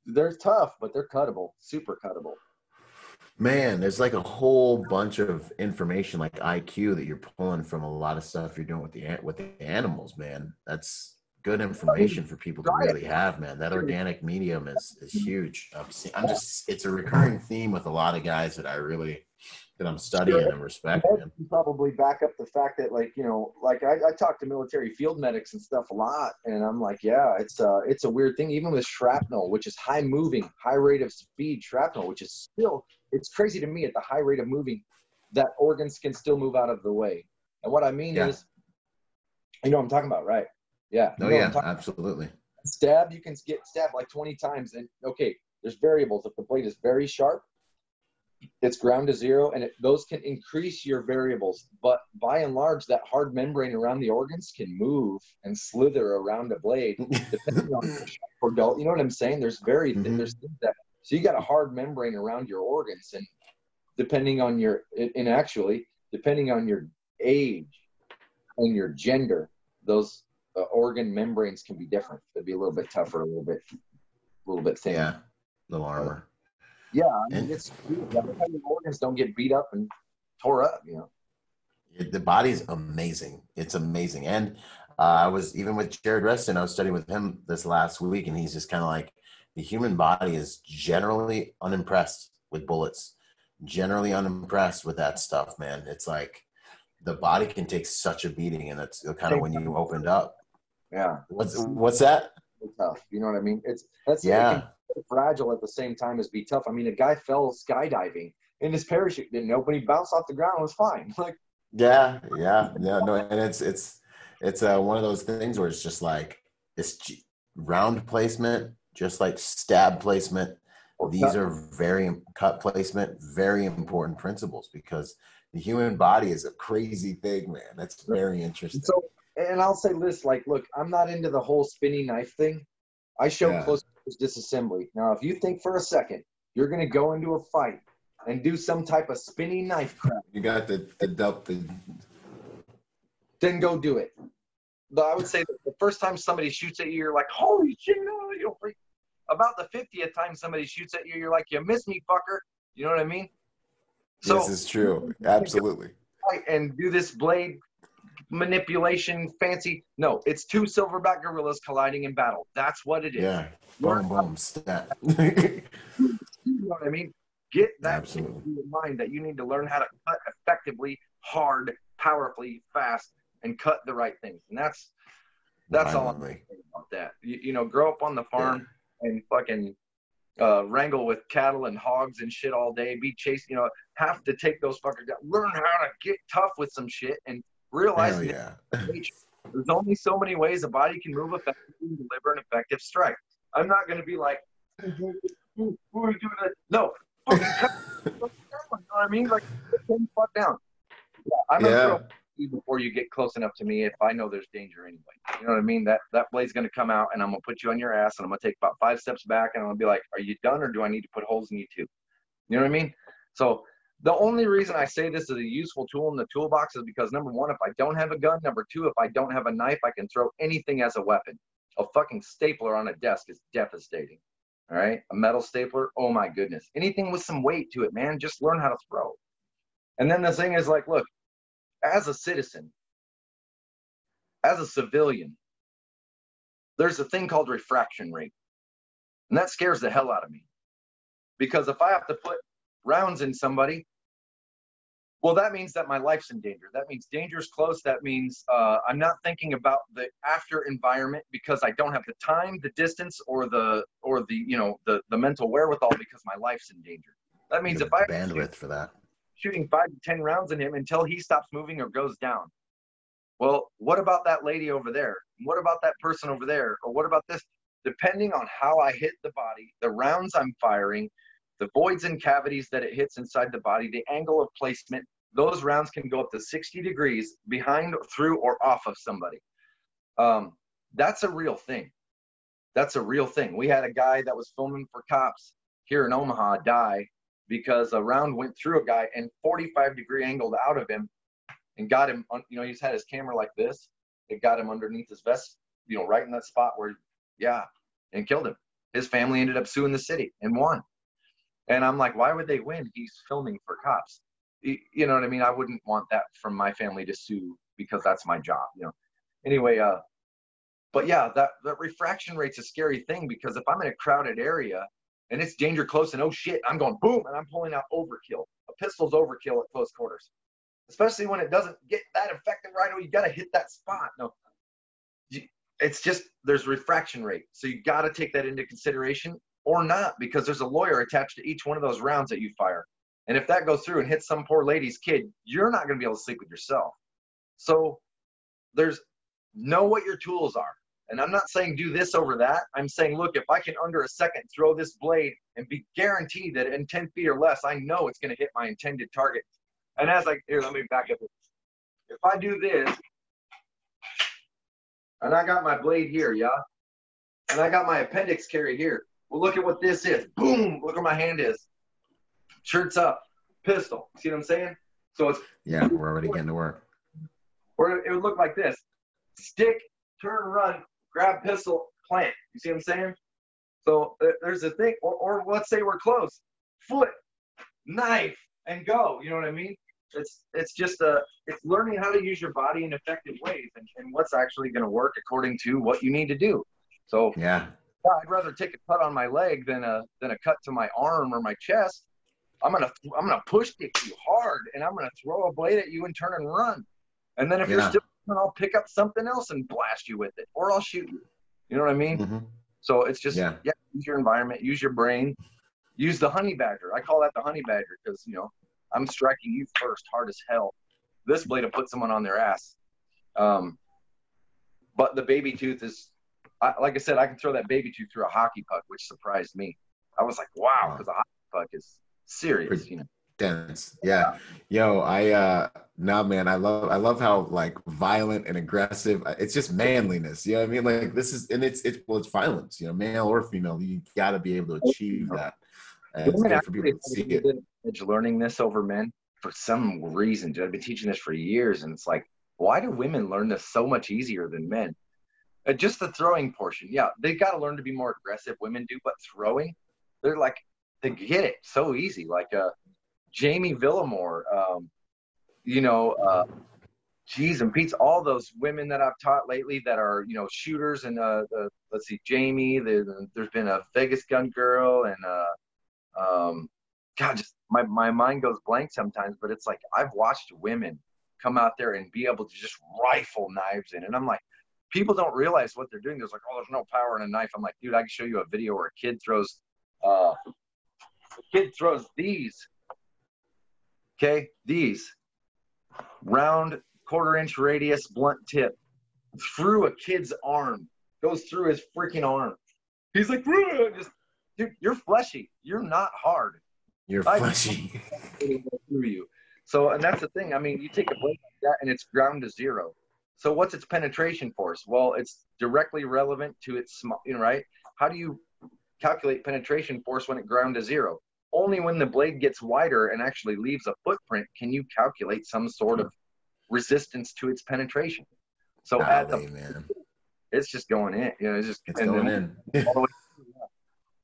they're tough, but they're cuttable, super cuttable. Man, there's like a whole bunch of information like IQ that you're pulling from a lot of stuff you're doing with the animals, man. That's good information for people to really have, man. That organic medium is huge. It's a recurring theme with a lot of guys that I'm studying and respect, man. Probably back up the fact that, like, you know, like I talk to military field medics and stuff a lot, and I'm like, yeah, it's a weird thing, even with shrapnel, which is high moving, high rate of speed shrapnel, which is still, it's crazy to me at the high rate of moving that organs can still move out of the way. And what I mean is, you know what I'm talking about, right? Yeah. Oh, yeah, absolutely. Stab, you can get stabbed like 20 times. And okay, there's variables. If the blade is very sharp, it's ground to zero, and those can increase your variables. But by and large, that hard membrane around the organs can move and slither around a blade, depending on or dull. You know what I'm saying? There's there's things that, so you got a hard membrane around your organs, and depending on your age and your gender, those organ membranes can be different. They'd be a little bit tougher, a little bit thinner. Yeah, little armor. Yeah, I mean, it's how your organs don't get beat up and tore up, you know. The body's amazing. It's amazing. And I was, even with Jared Reston, I was studying with him this last week, and he's just kind of like, the human body is generally unimpressed with bullets, generally unimpressed with that stuff, man. It's like the body can take such a beating, and that's kind of when you opened up. Yeah. What's that? It's tough. You know what I mean? It can be fragile at the same time as be tough. I mean, a guy fell skydiving and his parachute didn't open. He bounced off the ground and was fine. Like, no, and it's one of those things where it's just like this round placement, just like stab placement. These are cut placement, very important principles, because the human body is a crazy thing, man. That's very interesting. So, and I'll say this, like, look, I'm not into the whole spinning knife thing. I show close disassembly. Now, if you think for a second you're going to go into a fight and do some type of spinning knife crap, you got the then go do it. But I would say that the first time somebody shoots at you, you're like, holy shit, no, you don't freak. About the 50th time somebody shoots at you, you're like, you missed me, fucker. You know what I mean? So, this is true. Absolutely. And do this blade manipulation fancy. No, it's two silverback gorillas colliding in battle. That's what it is. Yeah. Boom, boom, stat. You know what I mean? Get that Absolutely in your mind that you need to learn how to cut effectively, hard, powerfully, fast, and cut the right things. And that's all I'm saying about that. You know, grow up on the farm and fucking wrangle with cattle and hogs and shit all day, be chased, you know, have to take those fuckers down. Learn how to get tough with some shit and realize there's only so many ways a body can move effectively and deliver an effective strike. I'm not going to be like, who are you doing that? No. You know what I mean? Like, fuck down. Yeah, I'm going to throw you before you get close enough to me if I know there's danger anyway. You know what I mean? That blade's going to come out, and I'm going to put you on your ass, and I'm going to take about 5 steps back, and I'm going to be like, are you done, or do I need to put holes in you too? You know what I mean? So the only reason I say this is a useful tool in the toolbox is because, number one, if I don't have a gun, number two, if I don't have a knife, I can throw anything as a weapon. A fucking stapler on a desk is devastating. All right? A metal stapler, oh my goodness. Anything with some weight to it, man, just learn how to throw. And then the thing is, like, look, as a citizen, as a civilian, there's a thing called refraction rate. And that scares the hell out of me. Because if I have to put rounds in somebody, well, that means that my life's in danger. That means danger's close. That means I'm not thinking about the after environment because I don't have the time, the distance, or the you know, the mental wherewithal because my life's in danger. That means if I have bandwidth for that, shooting 5 to 10 rounds in him until he stops moving or goes down. Well, what about that lady over there? What about that person over there? Or what about this? Depending on how I hit the body, the rounds I'm firing, the voids and cavities that it hits inside the body, the angle of placement, those rounds can go up to 60 degrees behind, through, or off of somebody. That's a real thing. That's a real thing. We had a guy that was filming for cops here in Omaha die because a round went through a guy and 45-degree angled out of him and got him, you know, he's had his camera like this. It got him underneath his vest, you know, right in that spot where, and killed him. His family ended up suing the city and won. And I'm like, why would they win? He's filming for cops. You know what I mean? I wouldn't want that from my family to sue because that's my job, you know. Anyway, but yeah, that refraction rate's a scary thing, because if I'm in a crowded area and it's danger close and oh shit, I'm going boom and I'm pulling out overkill. A pistol's overkill at close quarters, especially when it doesn't get that effective right away. You got to hit that spot. No, it's just, there's refraction rate. So you got to take that into consideration or not, because there's a lawyer attached to each one of those rounds that you fire. And if that goes through and hits some poor lady's kid, you're not going to be able to sleep with yourself. So know what your tools are. And I'm not saying do this over that. I'm saying, look, if I can under a second throw this blade and be guaranteed that in 10 feet or less, I know it's going to hit my intended target. And here, let me back up. If I do this, and I got my blade here, and I got my appendix carry here. Well, look at what this is. Boom, look where my hand is. Shirt's up, pistol. See what I'm saying? So it's, yeah, we're already getting to work. Or it would look like this: stick, turn, run, grab pistol, plant. You see what I'm saying? So there's a thing. Or let's say we're close: foot, knife, and go. You know what I mean? It's just it's learning how to use your body in effective ways, and what's actually going to work according to what you need to do. So yeah, I'd rather take a cut on my leg than a cut to my arm or my chest. I'm gonna push kick you hard, and I'm gonna throw a blade at you and turn and run. And then if you're still, I'll pick up something else and blast you with it, or I'll shoot you. You know what I mean? Mm-hmm. So it's just use your environment, use your brain, use the honey badger. I call that the honey badger because, you know, I'm striking you first, hard as hell. This blade will put someone on their ass. But the baby tooth is, like I said, I can throw that baby tooth through a hockey puck, which surprised me. I was like, wow, because a hockey puck is serious, pretty you know. Dense. Yeah. Yo, man, I love how like violent and aggressive. It's just manliness. You know what I mean? Like this is, and it's violence, you know, male or female. You got to be able to achieve that. And it's good for people to see it. Learning this over men for some reason. Dude, I've been teaching this for years, and it's like, why do women learn this so much easier than men? Just the throwing portion. Yeah, they got to learn to be more aggressive. Women do, but throwing, they're like, they get it so easy. Like Jamie Villamore, Cheese and Pete's, all those women that I've taught lately that are, you know, shooters, and let's see, Jamie, there's been a Vegas gun girl, and God, just my mind goes blank sometimes, but it's like I've watched women come out there and be able to just rifle knives in, and I'm like, people don't realize what they're doing. There's like, oh, there's no power in a knife. I'm like, dude, I can show you a video where a kid throws these. Okay, these round 1/4-inch radius blunt tip through a kid's arm, goes through his freaking arm. He's like, just, dude, you're fleshy. You're not hard. You're fleshy. Through you. So, and that's the thing. I mean, you take a blade like that and it's ground to zero. So what's its penetration force? Well, it's directly relevant to its small, you know, right? How do you calculate penetration force when it ground to zero? Only when the blade gets wider and actually leaves a footprint can you calculate some sort of resistance to its penetration. So it's just going in, you know, it's going in.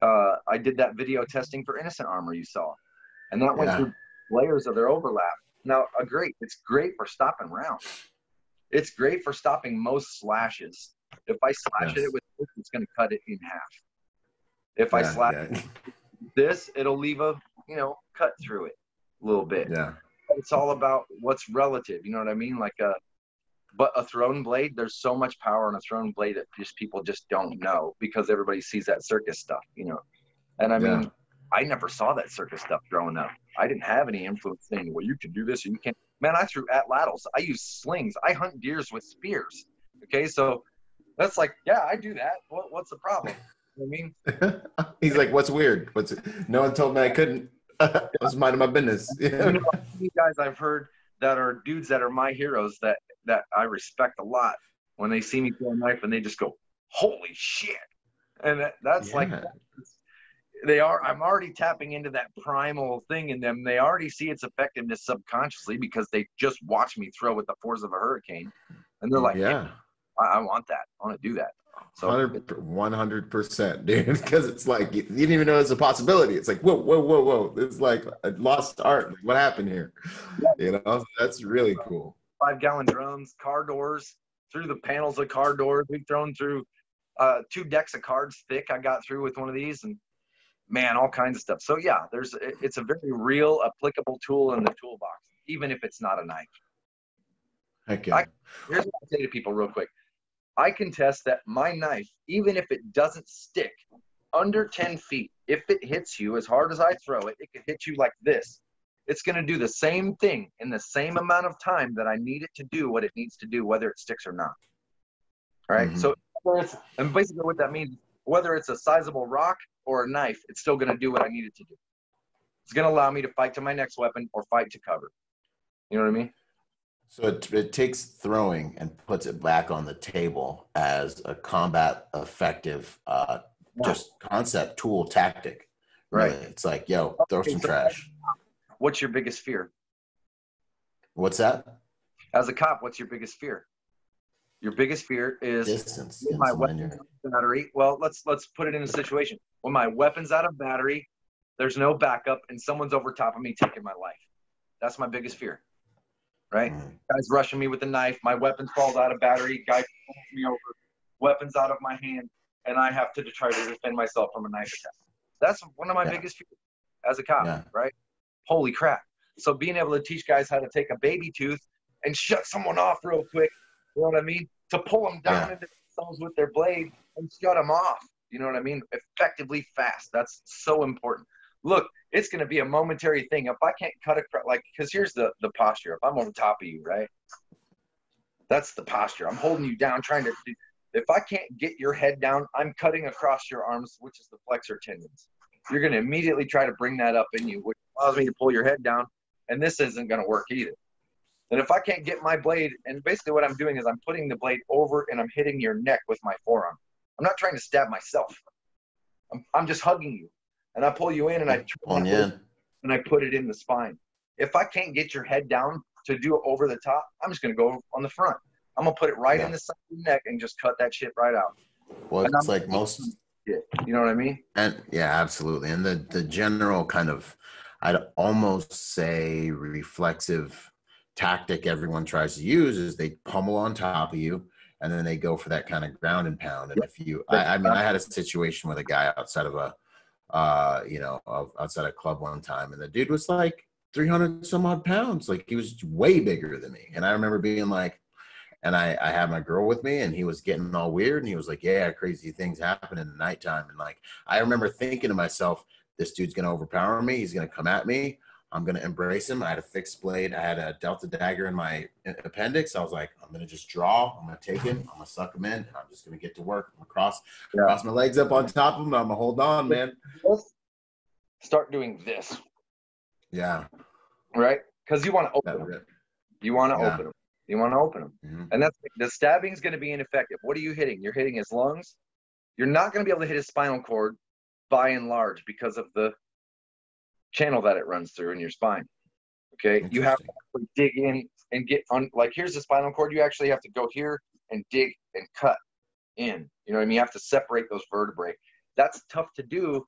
I did that video testing for innocent armor you saw, and that went through layers of their overlap. Now, it's great for stopping rounds. It's great for stopping most slashes. If I slash it with this, it's going to cut it in half. If I slash this, it'll leave a, you know, cut through it a little bit. Yeah. It's all about what's relative. You know what I mean? Like but a thrown blade, there's so much power on a thrown blade that people just don't know, because everybody sees that circus stuff, you know. And I mean, I never saw that circus stuff growing up. I didn't have any influence saying, well, you can do this and you can't. Man, I threw atlatls. I use slings. I hunt deers with spears. Okay, so that's like, yeah, I do that. What's the problem? You know what I mean? He's like, what's weird? No one told me I couldn't. I was minding my business. You know, you guys I've heard that are dudes that are my heroes that I respect a lot. When they see me throw a knife and they just go, holy shit. And that's like, I'm already tapping into that primal thing in them. They already see its effectiveness subconsciously because they just watch me throw with the force of a hurricane. And they're like, I want that. I want to do that. So 100%, dude, because it's like you didn't even know it's a possibility. It's like whoa. It's like a lost art. Like, what happened here? You know, that's really cool. 5-gallon drums, car doors, through the panels of car doors. We've thrown through 2 decks of cards thick. I got through with one of these, and man, all kinds of stuff. So yeah, it's a very real, applicable tool in the toolbox, even if it's not a knife. Okay. Here's what I say to people real quick. I can test that my knife, even if it doesn't stick under 10 feet, if it hits you as hard as I throw it, it could hit you like this. It's going to do the same thing in the same amount of time that I need it to do what it needs to do, whether it sticks or not. All right. So, and basically what that means, whether it's a sizable rock or a knife, it's still going to do what I need it to do. It's going to allow me to fight to my next weapon or fight to cover. You know what I mean? So it takes throwing and puts it back on the table as a combat effective, just concept, tool, tactic. Really. Right. It's like, yo, throw some trash. What's your biggest fear? What's that? As a cop, what's your biggest fear? Your biggest fear is distance. My weapon's out of battery. Well, let's put it in a situation. When my weapon's out of battery, there's no backup, and someone's over top of me taking my life. That's my biggest fear. Right? Guy's rushing me with a knife. My weapon falls out of battery. Guy pulls me over. Weapon's out of my hand, and I have to try to defend myself from a knife attack. That's one of my biggest fears as a cop, right? Holy crap. So being able to teach guys how to take a baby tooth and shut someone off real quick, you know what I mean? To pull them down into themselves with their blade and shut them off. You know what I mean? Effectively fast. That's so important. Look, it's going to be a momentary thing. If I can't cut across, like, because here's the posture. If I'm on top of you, right? That's the posture. I'm holding you down, trying to, if I can't get your head down, I'm cutting across your arms, which is the flexor tendons. You're going to immediately try to bring that up in you, which allows me to pull your head down, and this isn't going to work either. And if I can't get my blade, and basically what I'm doing is I'm putting the blade over and I'm hitting your neck with my forearm. I'm not trying to stab myself. I'm just hugging you. And I pull you in and I put it in the spine. If I can't get your head down to do it over the top, I'm just going to go on the front. I'm going to put it right in the side of the neck and just cut that shit right out. Well, it's like most... You know what I mean? And yeah, absolutely. And the general kind of, I'd almost say reflexive tactic everyone tries to use is they pummel on top of you and then they go for that kind of ground and pound. And if you, I mean, I had a situation with a guy outside of a, outside a club one time, and the dude was like 300 some odd pounds. Like he was way bigger than me. And I remember being like, and I had my girl with me, and he was getting all weird, and he was like, yeah, crazy things happen in the nighttime. And like, I remember thinking to myself, this dude's going to overpower me. He's going to come at me. I'm going to embrace him. I had a fixed blade. I had a Delta dagger in my appendix. I was like, I'm going to just draw. I'm going to take him. I'm going to suck him in, and I'm just going to get to work. I'm going to cross my legs up on top of him. I'm going to hold on, man. Start doing this. Yeah. Right? Because you want to open them. You want to open them. You want to open them. Mm-hmm. And that's the stabbing is going to be ineffective. What are you hitting? You're hitting his lungs. You're not going to be able to hit his spinal cord by and large because of the channel that it runs through in your spine. Okay. You have to dig in and get on, like, here's the spinal cord. You actually have to go here and dig and cut in. You know what I mean? You have to separate those vertebrae. That's tough to do,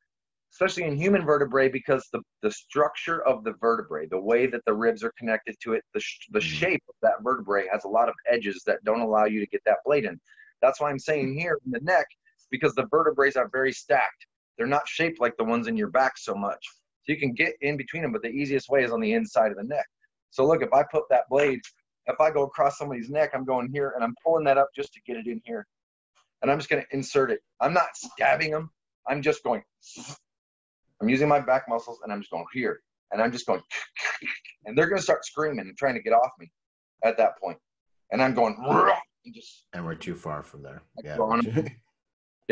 especially in human vertebrae, because the structure of the vertebrae, the way that the ribs are connected to it, the shape of that vertebrae has a lot of edges that don't allow you to get that blade in. That's why I'm saying here in the neck, because the vertebrae are very stacked. They're not shaped like the ones in your back so much. So you can get in between them, but the easiest way is on the inside of the neck. So look, if I put that blade, if I go across somebody's neck, I'm going here and I'm pulling that up just to get it in here. And I'm just going to insert it. I'm not stabbing them. I'm just going... I'm using my back muscles, and I'm just going here, and I'm just going, and they're going to start screaming and trying to get off me at that point. And I'm going, and we're too far from there. Yeah,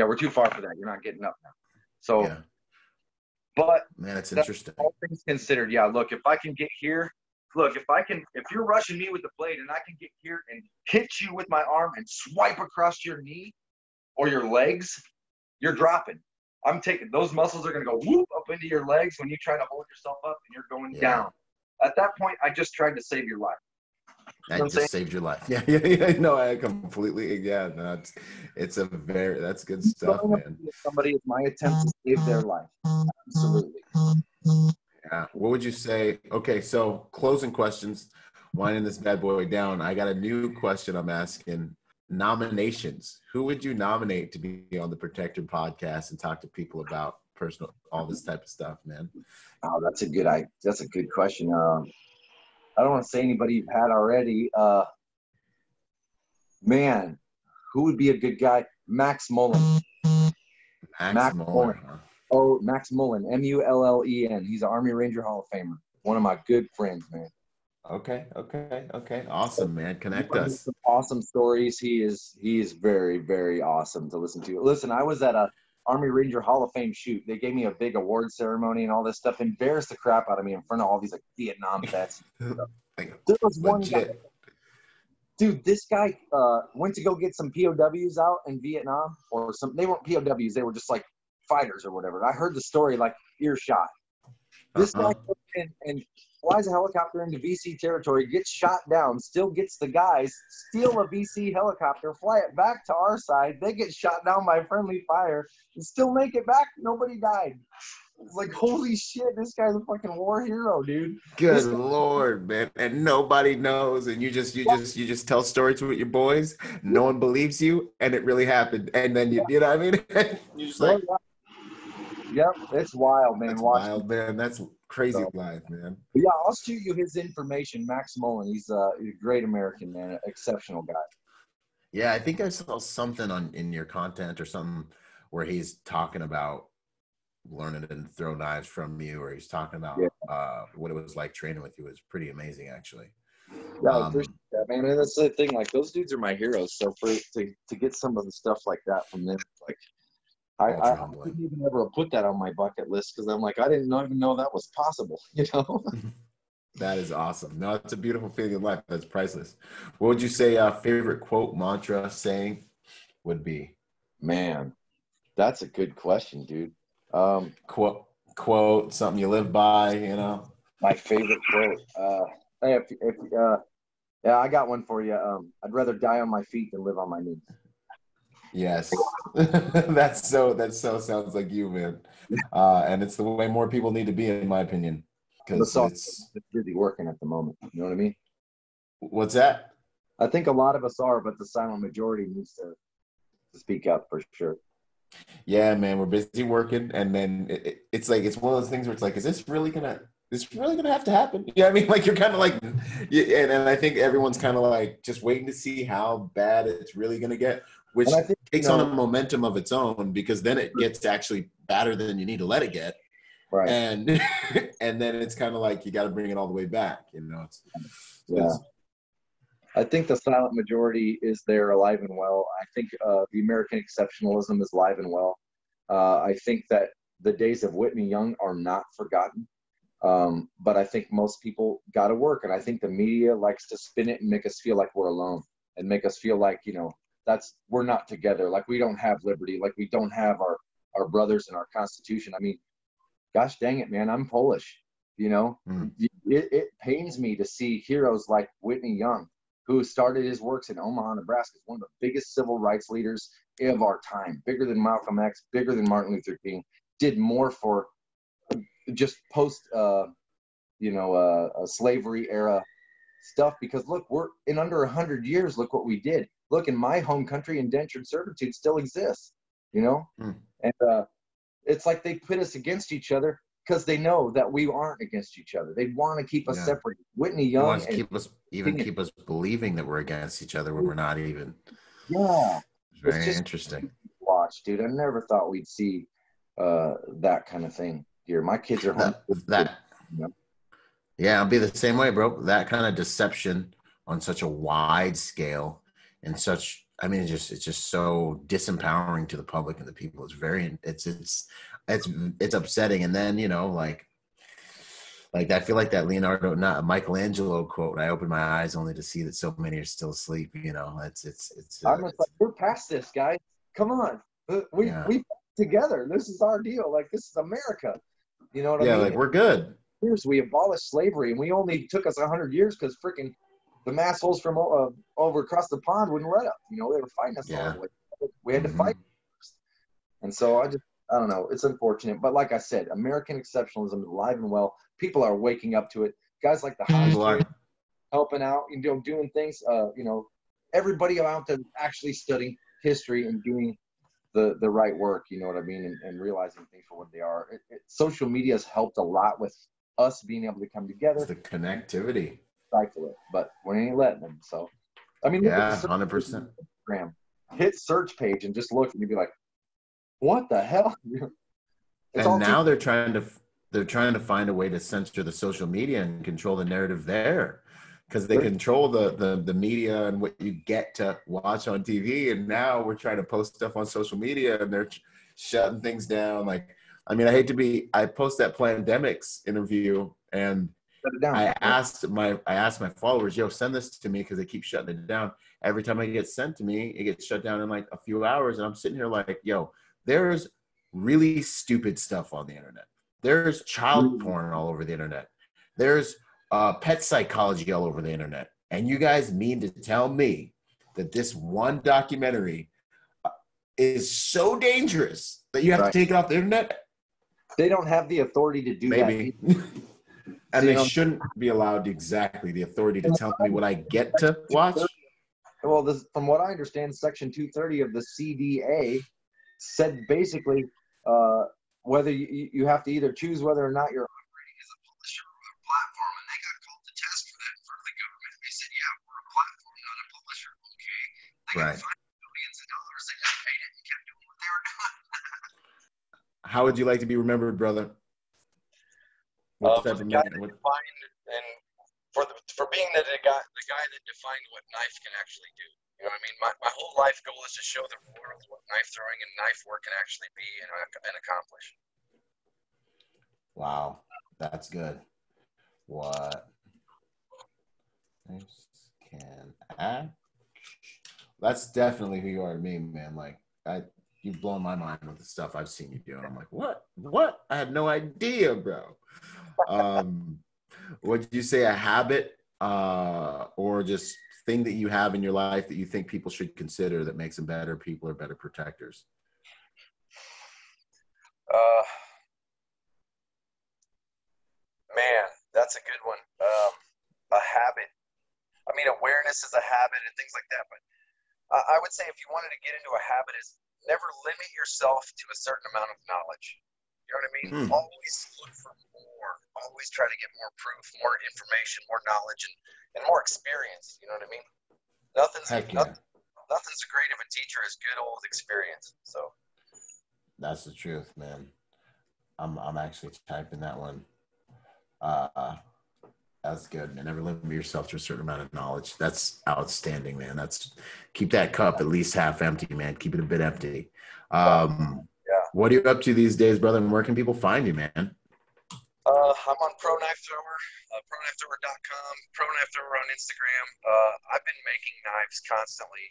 we're too far for that. You're not getting up now. So, but man, it's interesting. All things considered, look, if I can get here, if you're rushing me with the blade and I can get here and hit you with my arm and swipe across your knee or your legs, you're dropping. I'm taking, those muscles are going to go whoop up into your legs when you try to hold yourself up and you're going down. At that point, I just tried to save your life. what I'm just saying? saved your life. Yeah. No, I completely. Yeah, no, that's good stuff, Going up man. to somebody is my attempt to save their life. Absolutely. Yeah. What would you say? Okay, so closing questions, winding this bad boy down. I got a new question I'm asking. Nominations. Who would you nominate to be on the Protector podcast and talk to people about personal, all this type of stuff, man? Oh, that's a good question. I don't want to say anybody you've had already. Man, who would be a good guy? Max Mullen. Max Muller. Huh? Oh, Max Mullen, Mullen. He's an Army Ranger Hall of Famer. One of my good friends, man. Okay. Awesome, man. Connect us. Some awesome stories. He is very, very awesome to listen to. Listen, I was at a Army Ranger Hall of Fame shoot. They gave me a big award ceremony and all this stuff. Embarrassed the crap out of me in front of all these like Vietnam vets. There was one guy. Dude, this guy went to go get some POWs out in Vietnam, or some. They weren't POWs. They were just like fighters or whatever. I heard the story like earshot. This guy goes in and flies a helicopter into VC territory, gets shot down, still gets the guys, steal a VC helicopter, fly it back to our side. They get shot down by friendly fire and still make it back. Nobody died. It's like, holy shit, this guy's a fucking war hero, dude. Good Lord, man. And nobody knows. And you just tell stories with your boys. No one believes you. And it really happened. And then you know what I mean? You're just like, yep, it's wild, man. That's wild, man. That's crazy life, man. Yeah, I'll shoot you his information. Max Mullen. He's a great American, man. Exceptional guy. Yeah, I think I saw something in your content or something where he's talking about learning to throw knives from you, or he's talking about what it was like training with you. It was pretty amazing, actually. Yeah, I appreciate that, man. And that's the thing. Like, those dudes are my heroes. So to get some of the stuff like that from them, like, I couldn't even ever put that on my bucket list because I'm like, I didn't even know that was possible, you know? That is awesome. No, it's a beautiful feeling in life. That's priceless. What would you say favorite quote, mantra, saying would be? Man, that's a good question, dude. Quote, something you live by, you know? My favorite quote. Hey, yeah, I got one for you. I'd rather die on my feet than live on my knees. Yes. that sounds like you, man. And it's the way more people need to be, in my opinion. Because it's busy working at the moment. You know what I mean? What's that? I think a lot of us are, but the silent majority needs to speak up for sure. Yeah, man, we're busy working, and then it's like it's one of those things where it's like, is this really gonna have to happen? You know what I mean? Like, you're kind of like, and I think everyone's kind of like just waiting to see how bad it's really gonna get, which takes on a momentum of its own, because then it gets actually badder than you need to let it get, right? And then it's kind of like you got to bring it all the way back, you know? I think the silent majority is there, alive and well. I think the American exceptionalism is alive and well. I think that the days of Whitney Young are not forgotten. But I think most people got to work. And I think the media likes to spin it and make us feel like we're alone, and make us feel like, you know, we're not together. Like, we don't have liberty. Like, we don't have our brothers and our Constitution. I mean, gosh dang it, man, I'm Polish. You know, it pains me to see heroes like Whitney Young, who started his works in Omaha, Nebraska, one of the biggest civil rights leaders of our time, bigger than Malcolm X, bigger than Martin Luther King, did more for just post, slavery era stuff. Because look, we're in under 100 years. Look what we did. Look, in my home country, indentured servitude still exists, you know? And it's like they put us against each other because they know that we aren't against each other. They want to keep us separate. Whitney Young wants to keep us believing that we're against each other when we're not even. Yeah, it's very interesting. Watch, dude. I never thought we'd see that kind of thing here. My kids are home. Yeah, I'll be the same way, bro. That kind of deception on such a wide scale, and such. I mean, it's just so disempowering to the public and the people. It's upsetting. And then, you know, like I feel like that Michelangelo quote, I open my eyes only to see that so many are still asleep. You know, I'm just like, we're past this, guys. Come on. We together. This is our deal. Like, this is America. You know what I mean? Yeah, like, we're good. Years we abolished slavery, and we only took us 100 years because freaking the massholes from over across the pond wouldn't let up. You know, they were fighting us all the way. We had to fight first. And so I don't know. It's unfortunate. But like I said, American exceptionalism is alive and well. People are waking up to it. Guys like the Hodgers helping out, you know, doing things, you know, everybody out there actually studying history and doing the right work, you know what I mean, and realizing things for what they are. Social media has helped a lot with us being able to come together. It's the connectivity. Cycle it, but we ain't letting them. So, I mean, yeah, 100%. Instagram, hit search page and just look, and you'd be like, "What the hell?" And now they're trying to find a way to censor the social media and control the narrative there, because they control the media and what you get to watch on TV. And now we're trying to post stuff on social media, and they're shutting things down. Like, I mean, I post that Plandemics interview, and I asked my followers, yo, send this to me, because they keep shutting it down. Every time it gets sent to me, it gets shut down in like a few hours. And I'm sitting here like, yo, there's really stupid stuff on the internet. There's child porn all over the internet. There's pet psychology all over the internet. And you guys mean to tell me that this one documentary is so dangerous that you have to take it off the internet? They don't have the authority to do Maybe. that. And they shouldn't be allowed exactly the authority to tell me what I get to watch. Well, from what I understand, Section 230 of the CDA said basically whether you have to either choose whether or not you're operating as a publisher or a platform, and they got called to task for that for the government. They said, yeah, we're a platform, not a publisher. Okay. They got fined millions of dollars. They just paid it and kept doing what they were doing. How would you like to be remembered, brother? For the guy that defined, and for being the guy that defined what knife can actually do. You know what I mean? My whole life goal is to show the world what knife throwing and knife work can actually be and accomplish. Wow, that's good. What knives can act? That's definitely who you are to me, man. Like, you've blown my mind with the stuff I've seen you do. And I'm like, what? I had no idea, bro. Would you say a habit or just thing that you have in your life that you think people should consider that makes them better people or better protectors? Man, that's a good one. A habit. I mean, awareness is a habit and things like that. But I would say if you wanted to get into a habit, is never limit yourself to a certain amount of knowledge. You know what I mean? Always look for more. Always try to get more proof, more information, more knowledge, and more experience. You know what I mean? Nothing's a great of a teacher as good old experience. So that's the truth, man. I'm actually typing that one. That's good, man. Never limit yourself to a certain amount of knowledge. That's outstanding, man. Keep that cup at least half empty, man. Keep it a bit empty. What are you up to these days, brother? And where can people find you, man? I'm on Pro Knife Thrower, ProKnifeThrower.com, Pro Knife Thrower on Instagram. I've been making knives constantly.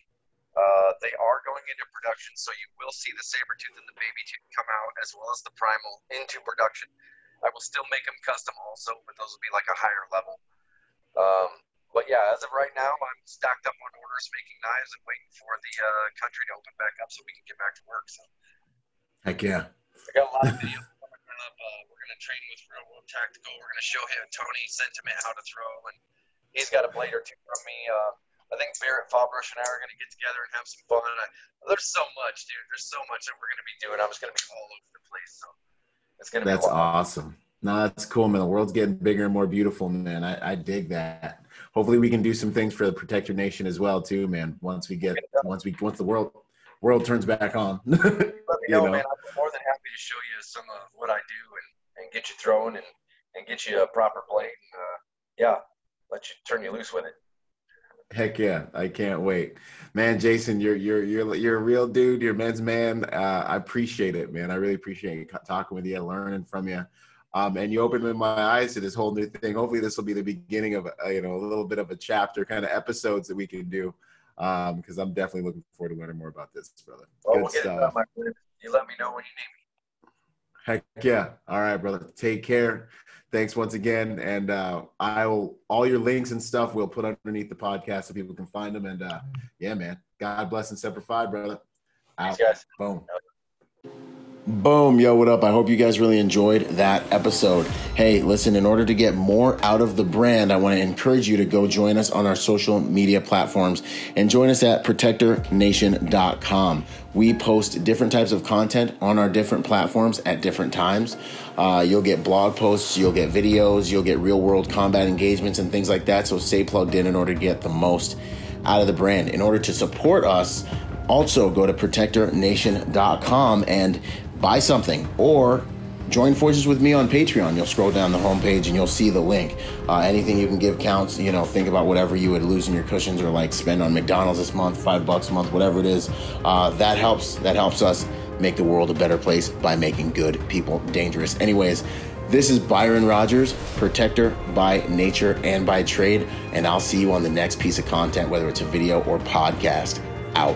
They are going into production, so you will see the saber tooth and the baby tooth come out, as well as the primal into production. I will still make them custom also, but those will be like a higher level. But yeah, as of right now, I'm stacked up on orders making knives and waiting for the country to open back up so we can get back to work. So, heck yeah. I got a lot of videos coming up. We're going to train with Real World Tactical. We're going to show him, Tony, sentiment, how to throw, and he's got a blade or two from me. I think Barrett Fabrush and I are going to get together and have some fun. There's so much, dude. There's so much that we're going to be doing. I'm just going to be all over the place. So it's going to be awesome. No, that's cool, man. The world's getting bigger and more beautiful, man. I dig that. Hopefully we can do some things for the Protector Nation as well, too, man. Once the world turns back on. Let me know, man. I'm more than happy to show you some of what I do and get you throwing and get you a proper blade. And, let you turn you loose with it. Heck yeah, I can't wait, man. Jason, you're a real dude. You're a men's man. I appreciate it, man. I really appreciate talking with you, learning from you. And you opened my eyes to this whole new thing. Hopefully this will be the beginning of a little bit of a chapter kind of episodes that we can do. Because I'm definitely looking forward to learning more about this, brother. Well, we'll get it done, my friend. You let me know when you need me. Heck yeah. All right, brother. Take care. Thanks once again. And all your links and stuff we'll put underneath the podcast so people can find them. And yeah, man, God bless and Semper Fi, brother. Thanks, guys. Boom. Boom. Yo, what up? I hope you guys really enjoyed that episode. Hey, listen, in order to get more out of the brand, I want to encourage you to go join us on our social media platforms and join us at protectornation.com. We post different types of content on our different platforms at different times. You'll get blog posts, you'll get videos, you'll get real world combat engagements and things like that. So stay plugged in order to get the most out of the brand. In order to support us, also go to protectornation.com and buy something or join forces with me on Patreon. You'll scroll down the homepage and you'll see the link. Anything you can give counts. Think about whatever you would lose in your cushions or like spend on McDonald's this month, $5 a month, whatever it is. That helps us make the world a better place by making good people dangerous. Anyways, this is Byron Rodgers, protector by nature and by trade, and I'll see you on the next piece of content, whether it's a video or podcast. Out.